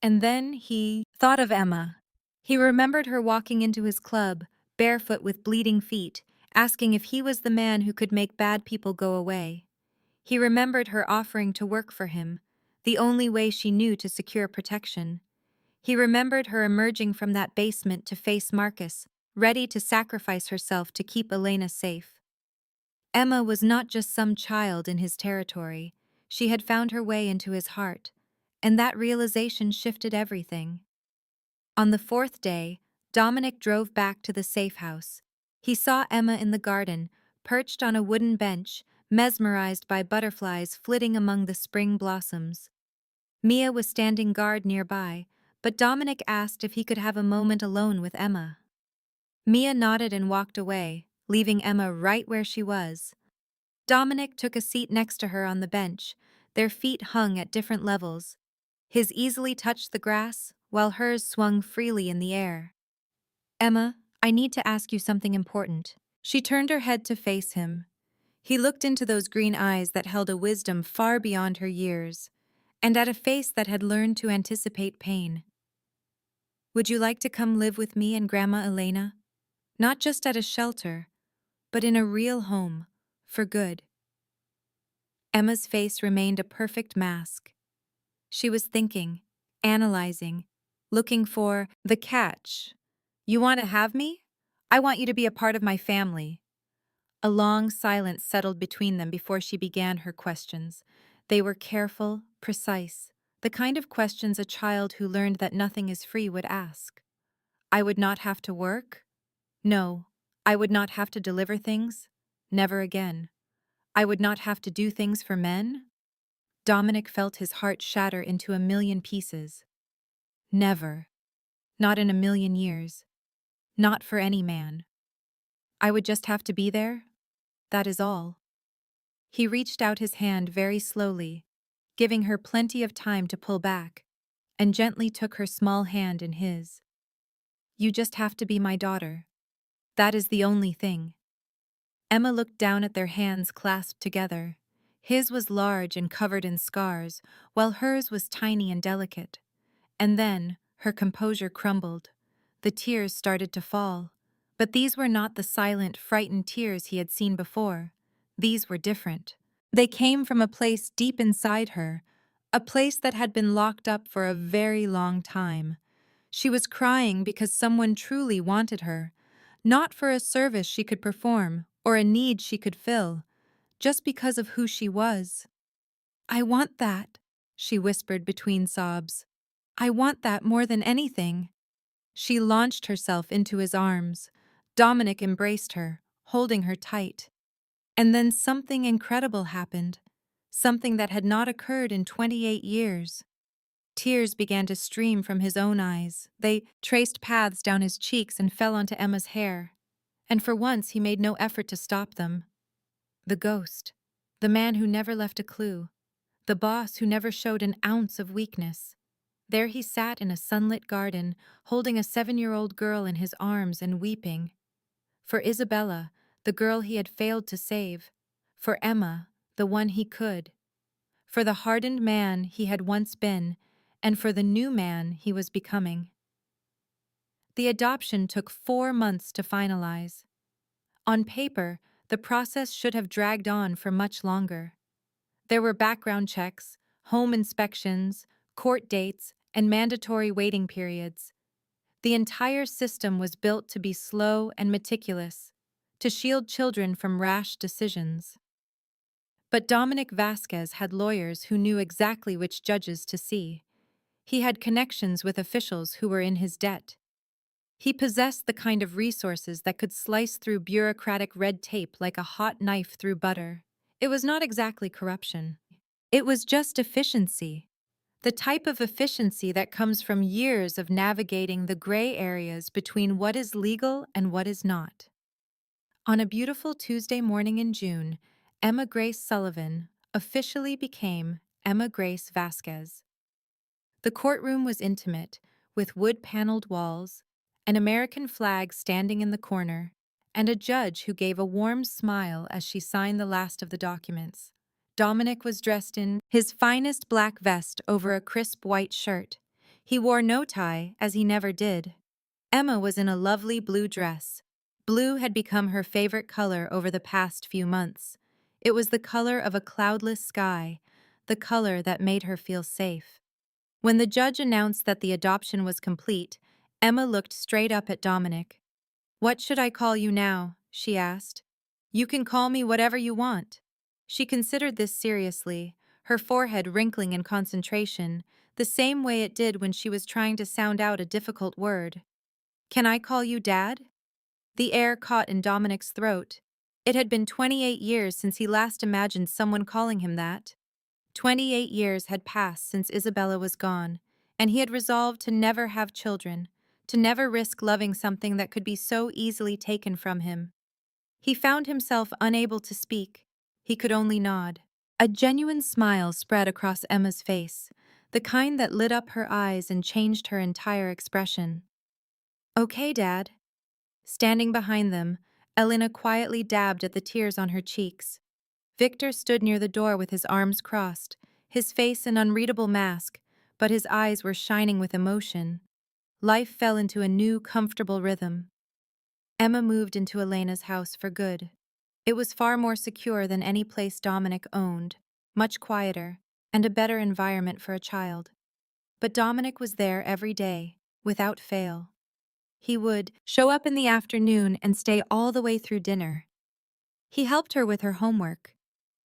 And then he thought of Emma. He remembered her walking into his club, barefoot with bleeding feet, asking if he was the man who could make bad people go away. He remembered her offering to work for him, the only way she knew to secure protection. He remembered her emerging from that basement to face Marcus, ready to sacrifice herself to keep Elena safe. Emma was not just some child in his territory. She had found her way into his heart, and that realization shifted everything. On the fourth day, Dominic drove back to the safe house. He saw Emma in the garden, perched on a wooden bench, mesmerized by butterflies flitting among the spring blossoms. Mia was standing guard nearby, but Dominic asked if he could have a moment alone with Emma. Mia nodded and walked away, leaving Emma right where she was. Dominic took a seat next to her on the bench, their feet hung at different levels. His easily touched the grass, while hers swung freely in the air. Emma, I need to ask you something important. She turned her head to face him. He looked into those green eyes that held a wisdom far beyond her years, and at a face that had learned to anticipate pain. Would you like to come live with me and Grandma Elena? Not just at a shelter, but in a real home, for good. Emma's face remained a perfect mask. She was thinking, analyzing, looking for the catch. You want to have me? I want you to be a part of my family. A long silence settled between them before she began her questions. They were careful, precise, the kind of questions a child who learned that nothing is free would ask. I would not have to work? No. I would not have to deliver things? Never again. I would not have to do things for men? Dominic felt his heart shatter into a million pieces. Never. Not in a million years. Not for any man. I would just have to be there? That is all. He reached out his hand very slowly, giving her plenty of time to pull back, and gently took her small hand in his. You just have to be my daughter. That is the only thing. Emma looked down at their hands clasped together. His was large and covered in scars, while hers was tiny and delicate. And then, her composure crumbled. The tears started to fall. But these were not the silent, frightened tears he had seen before. These were different. They came from a place deep inside her, a place that had been locked up for a very long time. She was crying because someone truly wanted her, not for a service she could perform or a need she could fill, just because of who she was. I want that, she whispered between sobs. I want that more than anything. She launched herself into his arms. Dominic embraced her, holding her tight. And then something incredible happened, something that had not occurred in 28 years. Tears began to stream from his own eyes. They traced paths down his cheeks and fell onto Emma's hair. And for once he made no effort to stop them. The ghost, the man who never left a clue, the boss who never showed an ounce of weakness. There he sat in a sunlit garden, holding a 7-year-old girl in his arms and weeping. For Isabella, the girl he had failed to save. For Emma, the one he could. For the hardened man he had once been, and for the new man he was becoming. The adoption took 4 months to finalize. On paper, the process should have dragged on for much longer. There were background checks, home inspections, court dates, and mandatory waiting periods. The entire system was built to be slow and meticulous, to shield children from rash decisions. But Dominic Vasquez had lawyers who knew exactly which judges to see. He had connections with officials who were in his debt. He possessed the kind of resources that could slice through bureaucratic red tape like a hot knife through butter. It was not exactly corruption. It was just efficiency. The type of efficiency that comes from years of navigating the gray areas between what is legal and what is not. On a beautiful Tuesday morning in June, Emma Grace Sullivan officially became Emma Grace Vasquez. The courtroom was intimate, with wood-paneled walls, an American flag standing in the corner, and a judge who gave a warm smile as she signed the last of the documents. Dominic was dressed in his finest black vest over a crisp white shirt. He wore no tie, as he never did. Emma was in a lovely blue dress. Blue had become her favorite color over the past few months. It was the color of a cloudless sky, the color that made her feel safe. When the judge announced that the adoption was complete, Emma looked straight up at Dominic. "What should I call you now?" she asked. "You can call me whatever you want." She considered this seriously, her forehead wrinkling in concentration, the same way it did when she was trying to sound out a difficult word. "Can I call you Dad?" The air caught in Dominic's throat. It had been 28 years since he last imagined someone calling him that. 28 years had passed since Isabella was gone, and he had resolved to never have children, to never risk loving something that could be so easily taken from him. He found himself unable to speak. He could only nod. A genuine smile spread across Emma's face, the kind that lit up her eyes and changed her entire expression. "Okay, Dad." Standing behind them, Elena quietly dabbed at the tears on her cheeks. Victor stood near the door with his arms crossed, his face an unreadable mask, but his eyes were shining with emotion. Life fell into a new, comfortable rhythm. Emma moved into Elena's house for good. It was far more secure than any place Dominic owned, much quieter, and a better environment for a child. But Dominic was there every day, without fail. He would show up in the afternoon and stay all the way through dinner. He helped her with her homework.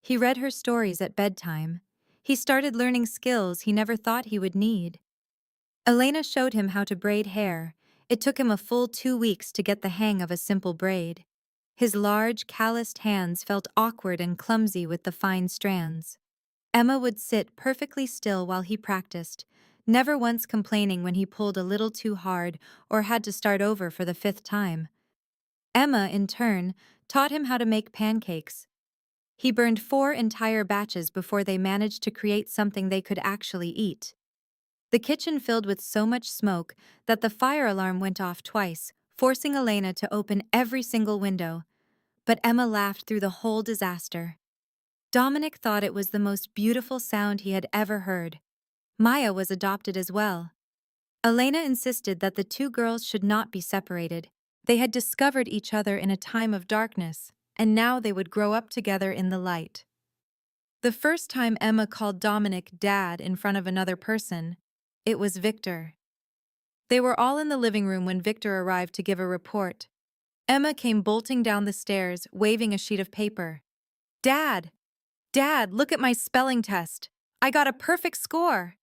He read her stories at bedtime. He started learning skills he never thought he would need. Elena showed him how to braid hair. It took him a full 2 weeks to get the hang of a simple braid. His large, calloused hands felt awkward and clumsy with the fine strands. Emma would sit perfectly still while he practiced, never once complaining when he pulled a little too hard or had to start over for the 5th time. Emma, in turn, taught him how to make pancakes. He burned 4 entire batches before they managed to create something they could actually eat. The kitchen filled with so much smoke that the fire alarm went off twice, forcing Elena to open every single window. But Emma laughed through the whole disaster. Dominic thought it was the most beautiful sound he had ever heard. Maya was adopted as well. Elena insisted that the 2 girls should not be separated. They had discovered each other in a time of darkness, and now they would grow up together in the light. The first time Emma called Dominic Dad in front of another person, it was Victor. They were all in the living room when Victor arrived to give a report. Emma came bolting down the stairs, waving a sheet of paper. "Dad! Dad, look at my spelling test! I got a perfect score!"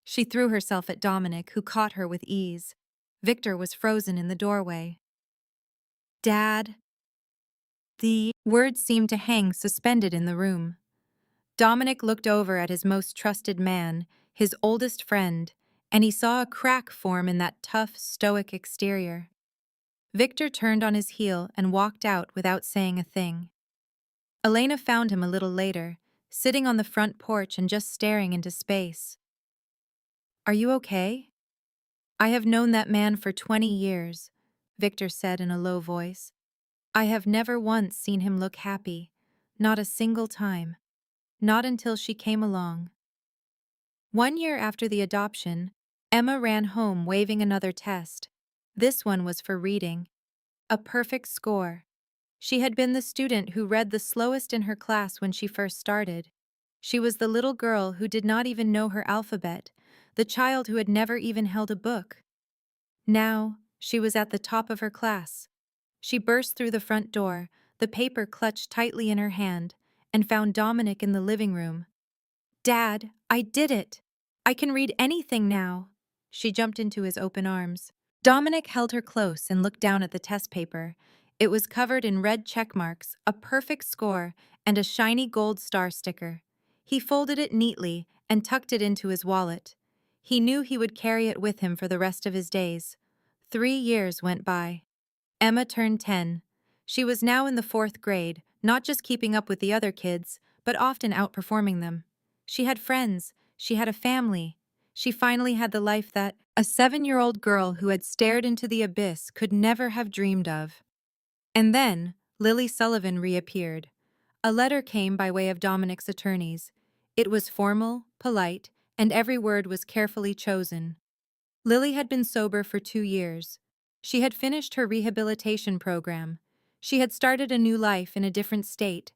She threw herself at Dominic, who caught her with ease. Victor was frozen in the doorway. "Dad." The words seemed to hang suspended in the room. Dominic looked over at his most trusted man, his oldest friend, and he saw a crack form in that tough, stoic exterior. Victor turned on his heel and walked out without saying a thing. Elena found him a little later, sitting on the front porch and just staring into space. "Are you okay?" "I have known that man for 20 years," Victor said in a low voice. "I have never once seen him look happy, not a single time. Not until she came along." 1 year after the adoption, Emma ran home waving another test. This one was for reading. A perfect score. She had been the student who read the slowest in her class when she first started. She was the little girl who did not even know her alphabet, the child who had never even held a book. Now, she was at the top of her class. She burst through the front door, the paper clutched tightly in her hand, and found Dominic in the living room. "Dad, I did it!" I can read anything now. She jumped into his open arms. Dominic held her close and looked down at the test paper. It was covered in red check marks, a perfect score, and a shiny gold star sticker. He folded it neatly and tucked it into his wallet. He knew he would carry it with him for the rest of his days. 3 years went by. Emma turned 10. She was now in the fourth grade, not just keeping up with the other kids, but often outperforming them. She had friends, she had a family. She finally had the life that a 7-year-old girl who had stared into the abyss could never have dreamed of. And then, Lily Sullivan reappeared. A letter came by way of Dominic's attorneys. It was formal, polite, and every word was carefully chosen. Lily had been sober for 2 years. She had finished her rehabilitation program. She had started a new life in a different state,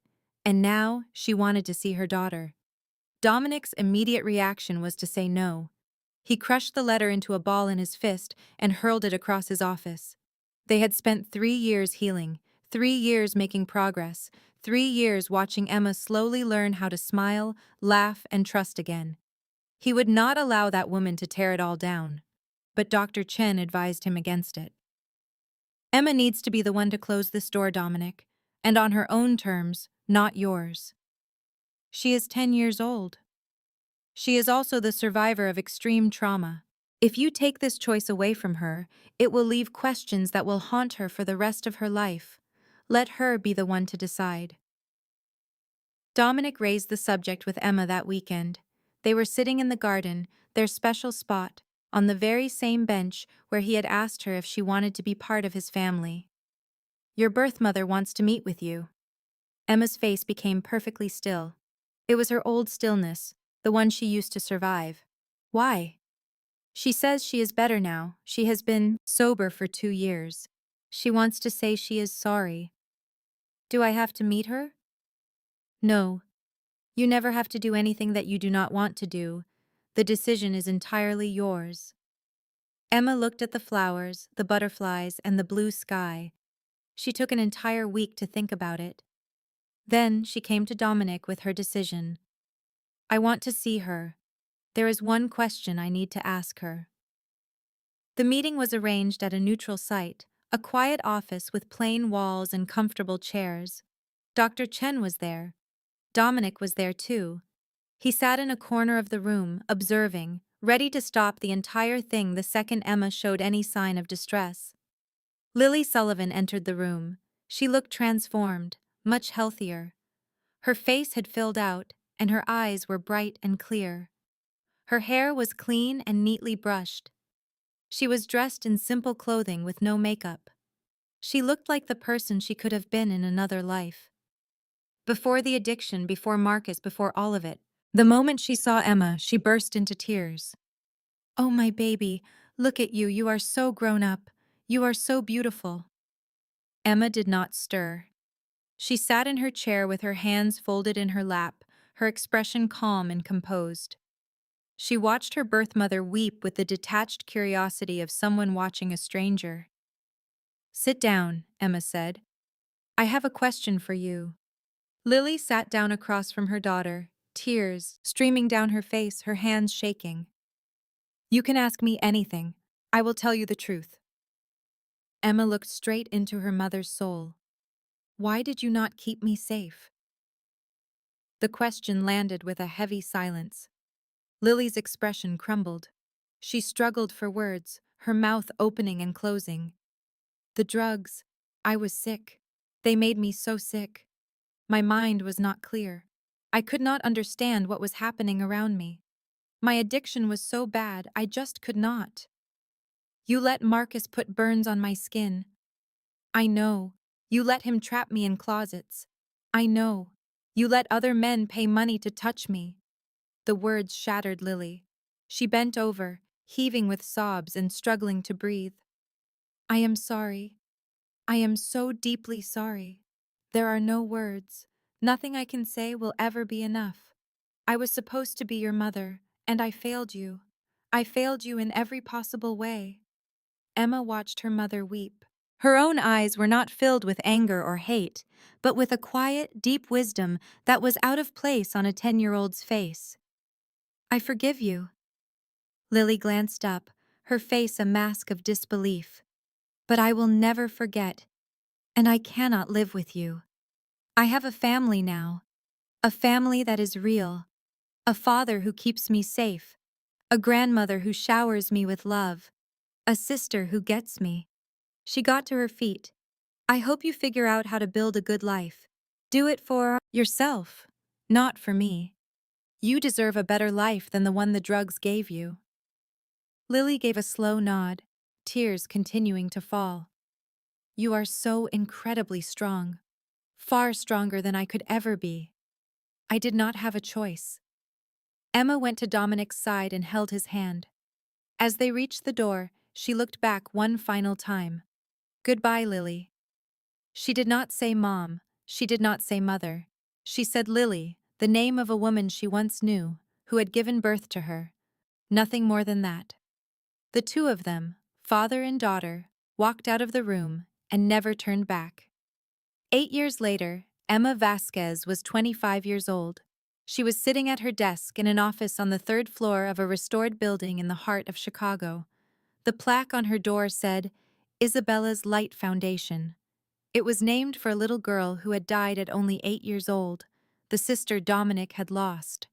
and now she wanted to see her daughter. Dominic's immediate reaction was to say no. He crushed the letter into a ball in his fist and hurled it across his office. They had spent 3 years healing, 3 years making progress, 3 years watching Emma slowly learn how to smile, laugh, and trust again. He would not allow that woman to tear it all down. But Dr. Chen advised him against it. Emma needs to be the one to close this door, Dominic, and on her own terms, not yours. She is 10 years old. She is also the survivor of extreme trauma. If you take this choice away from her, it will leave questions that will haunt her for the rest of her life. Let her be the one to decide. Dominic raised the subject with Emma that weekend. They were sitting in the garden, their special spot, on the very same bench where he had asked her if she wanted to be part of his family. Your birth mother wants to meet with you. Emma's face became perfectly still. It was her old stillness, the one she used to survive. Why? She says she is better now. She has been sober for 2 years. She wants to say she is sorry. Do I have to meet her? No. You never have to do anything that you do not want to do. The decision is entirely yours. Emma looked at the flowers, the butterflies, and the blue sky. She took an entire week to think about it. Then she came to Dominic with her decision. I want to see her. There is one question I need to ask her. The meeting was arranged at a neutral site, a quiet office with plain walls and comfortable chairs. Dr. Chen was there. Dominic was there too. He sat in a corner of the room, observing, ready to stop the entire thing the second Emma showed any sign of distress. Lily Sullivan entered the room. She looked transformed, much healthier. Her face had filled out, and her eyes were bright and clear. Her hair was clean and neatly brushed. She was dressed in simple clothing with no makeup. She looked like the person she could have been in another life. Before the addiction, before Marcus, before all of it, the moment she saw Emma, she burst into tears. Oh, my baby, look at you. You are so grown up. You are so beautiful. Emma did not stir. She sat in her chair with her hands folded in her lap, her expression calm and composed. She watched her birth mother weep with the detached curiosity of someone watching a stranger. Sit down, Emma said. I have a question for you. Lily sat down across from her daughter, tears streaming down her face, her hands shaking. You can ask me anything. I will tell you the truth. Emma looked straight into her mother's soul. Why did you not keep me safe? The question landed with a heavy silence. Lily's expression crumbled. She struggled for words, her mouth opening and closing. The drugs. I was sick. They made me so sick. My mind was not clear. I could not understand what was happening around me. My addiction was so bad, I just could not. You let Marcus put burns on my skin. I know. You let him trap me in closets. I know. You let other men pay money to touch me. The words shattered Lily. She bent over, heaving with sobs and struggling to breathe. I am sorry. I am so deeply sorry. There are no words. Nothing I can say will ever be enough. I was supposed to be your mother, and I failed you. I failed you in every possible way. Emma watched her mother weep. Her own eyes were not filled with anger or hate, but with a quiet, deep wisdom that was out of place on a 10-year-old's face. I forgive you. Lily glanced up, her face a mask of disbelief. But I will never forget, and I cannot live with you. I have a family now, a family that is real, a father who keeps me safe, a grandmother who showers me with love, a sister who gets me. She got to her feet. I hope you figure out how to build a good life. Do it for yourself, not for me. You deserve a better life than the one the drugs gave you. Lily gave a slow nod, tears continuing to fall. You are so incredibly strong, far stronger than I could ever be. I did not have a choice. Emma went to Dominic's side and held his hand. As they reached the door, she looked back one final time. Goodbye, Lily. She did not say Mom, she did not say Mother. She said Lily, the name of a woman she once knew, who had given birth to her. Nothing more than that. The two of them, father and daughter, walked out of the room and never turned back. 8 years later, Emma Vasquez was 25 years old. She was sitting at her desk in an office on the third floor of a restored building in the heart of Chicago. The plaque on her door said, Isabella's Light Foundation. It was named for a little girl who had died at only 8 years old, the sister Dominic had lost.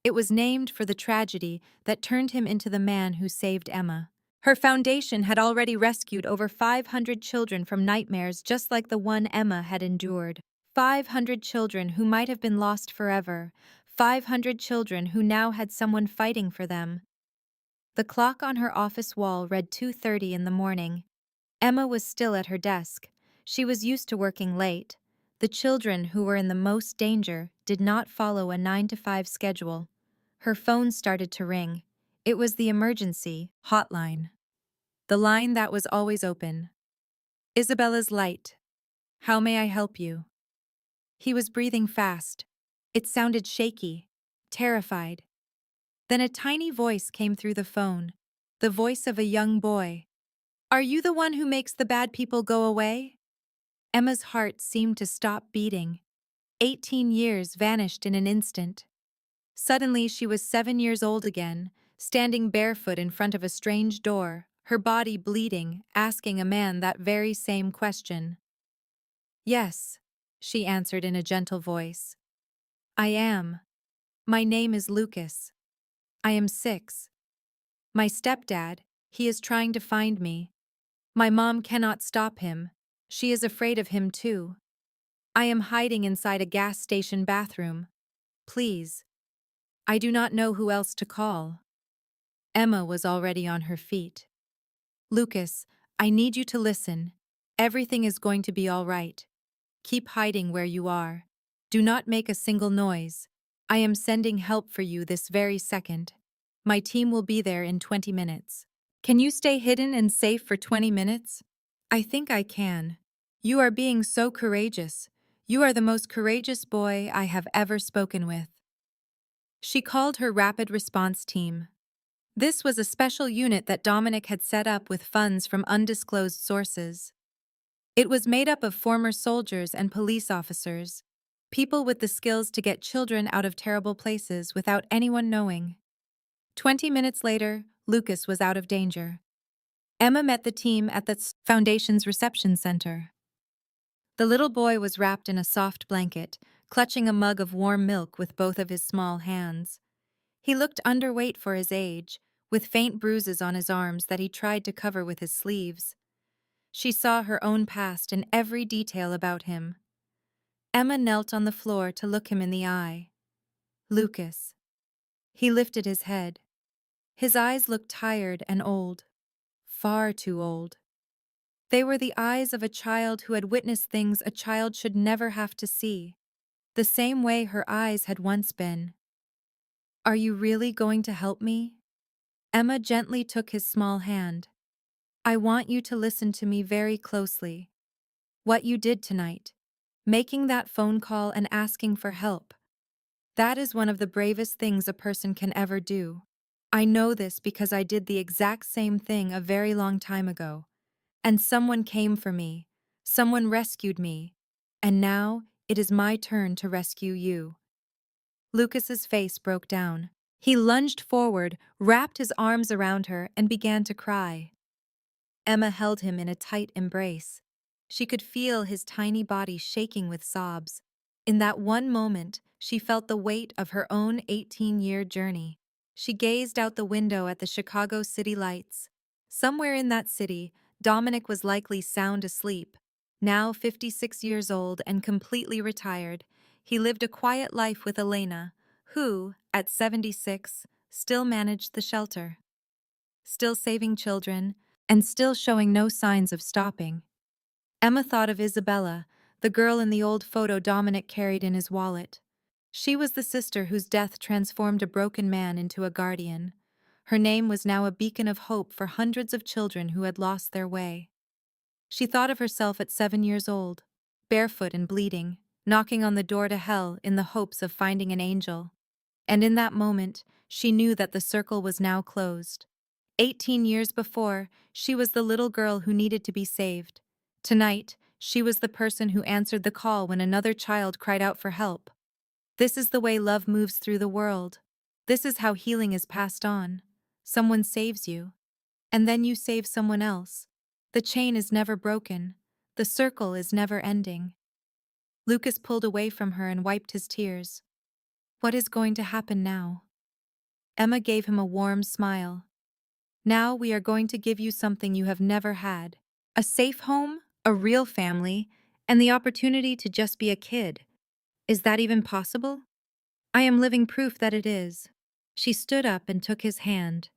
It was named for the tragedy that turned him into the man who saved Emma. Her foundation had already rescued over 500 children from nightmares just like the one Emma had endured. 500 children who might have been lost forever. 500 children who now had someone fighting for them. The clock on her office wall read 2:30 in the morning. Emma was still at her desk. She was used to working late. The children who were in the most danger did not follow a 9 to 5 schedule. Her phone started to ring. It was the emergency hotline. The line that was always open. Isabella's Light. How may I help you? He was breathing fast. It sounded shaky, terrified. Then a tiny voice came through the phone, the voice of a young boy. Are you the one who makes the bad people go away? Emma's heart seemed to stop beating. 18 years vanished in an instant. Suddenly she was 7 years old again, standing barefoot in front of a strange door, her body bleeding, asking a man that very same question. Yes, she answered in a gentle voice. I am. My name is Lucas. I am 6. My stepdad, he is trying to find me. My mom cannot stop him. She is afraid of him too. I am hiding inside a gas station bathroom. Please. I do not know who else to call. Emma was already on her feet. Lucas, I need you to listen. Everything is going to be all right. Keep hiding where you are. Do not make a single noise. I am sending help for you this very second. My team will be there in 20 minutes. Can you stay hidden and safe for 20 minutes? I think I can. You are being so courageous. You are the most courageous boy I have ever spoken with. She called her rapid response team. This was a special unit that Dominic had set up with funds from undisclosed sources. It was made up of former soldiers and police officers, people with the skills to get children out of terrible places without anyone knowing. 20 minutes later, Lucas was out of danger. Emma met the team at the Foundation's reception center. The little boy was wrapped in a soft blanket, clutching a mug of warm milk with both of his small hands. He looked underweight for his age, with faint bruises on his arms that he tried to cover with his sleeves. She saw her own past in every detail about him. Emma knelt on the floor to look him in the eye. Lucas. He lifted his head. His eyes looked tired and old. Far too old. They were the eyes of a child who had witnessed things a child should never have to see, the same way her eyes had once been. Are you really going to help me? Emma gently took his small hand. I want you to listen to me very closely. What you did tonight, making that phone call and asking for help, that is one of the bravest things a person can ever do. I know this because I did the exact same thing a very long time ago. And someone came for me. Someone rescued me. And now, it is my turn to rescue you. Lucas's face broke down. He lunged forward, wrapped his arms around her, and began to cry. Emma held him in a tight embrace. She could feel his tiny body shaking with sobs. In that one moment, she felt the weight of her own 18-year journey. She gazed out the window at the Chicago city lights. Somewhere in that city, Dominic was likely sound asleep. Now 56 years old and completely retired, he lived a quiet life with Elena, who, at 76, still managed the shelter. Still saving children, and still showing no signs of stopping. Emma thought of Isabella, the girl in the old photo Dominic carried in his wallet. She was the sister whose death transformed a broken man into a guardian. Her name was now a beacon of hope for hundreds of children who had lost their way. She thought of herself at 7 years old, barefoot and bleeding, knocking on the door to hell in the hopes of finding an angel. And in that moment, she knew that the circle was now closed. 18 years before, she was the little girl who needed to be saved. Tonight, she was the person who answered the call when another child cried out for help. This is the way love moves through the world. This is how healing is passed on. Someone saves you, and then you save someone else. The chain is never broken. The circle is never ending. Lucas pulled away from her and wiped his tears. What is going to happen now? Emma gave him a warm smile. Now we are going to give you something you have never had. A safe home, a real family, and the opportunity to just be a kid. Is that even possible? I am living proof that it is. She stood up and took his hand,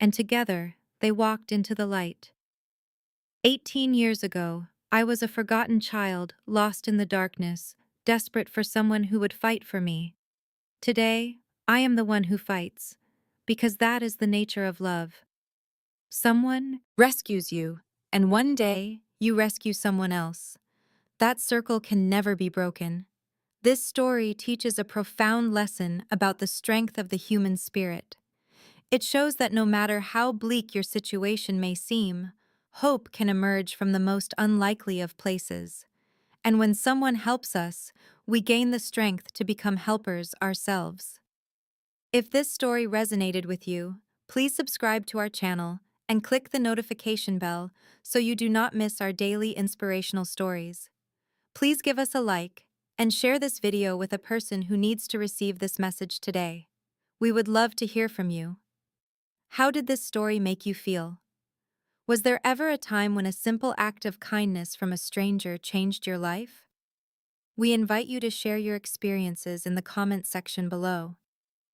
and together they walked into the light. 18 years ago, I was a forgotten child, lost in the darkness, desperate for someone who would fight for me. Today, I am the one who fights, because that is the nature of love. Someone rescues you, and one day you rescue someone else. That circle can never be broken. This story teaches a profound lesson about the strength of the human spirit. It shows that no matter how bleak your situation may seem, hope can emerge from the most unlikely of places. And when someone helps us, we gain the strength to become helpers ourselves. If this story resonated with you, please subscribe to our channel and click the notification bell so you do not miss our daily inspirational stories. Please give us a like and share this video with a person who needs to receive this message today. We would love to hear from you. How did this story make you feel? Was there ever a time when a simple act of kindness from a stranger changed your life? We invite you to share your experiences in the comment section below.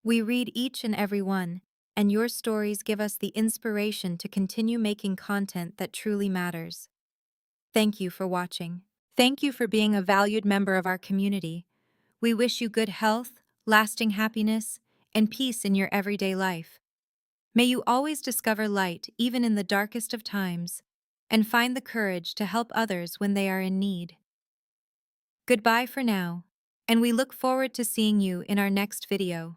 We read each and every one, and your stories give us the inspiration to continue making content that truly matters. Thank you for watching. Thank you for being a valued member of our community. We wish you good health, lasting happiness, and peace in your everyday life. May you always discover light even in the darkest of times, and find the courage to help others when they are in need. Goodbye for now, and we look forward to seeing you in our next video.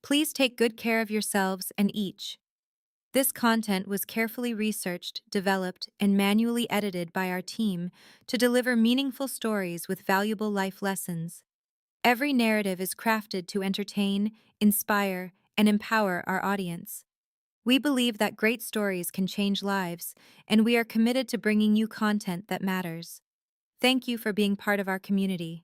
Please take good care of yourselves and each. This content was carefully researched, developed, and manually edited by our team to deliver meaningful stories with valuable life lessons. Every narrative is crafted to entertain, inspire, and empower our audience. We believe that great stories can change lives, and we are committed to bringing you content that matters. Thank you for being part of our community.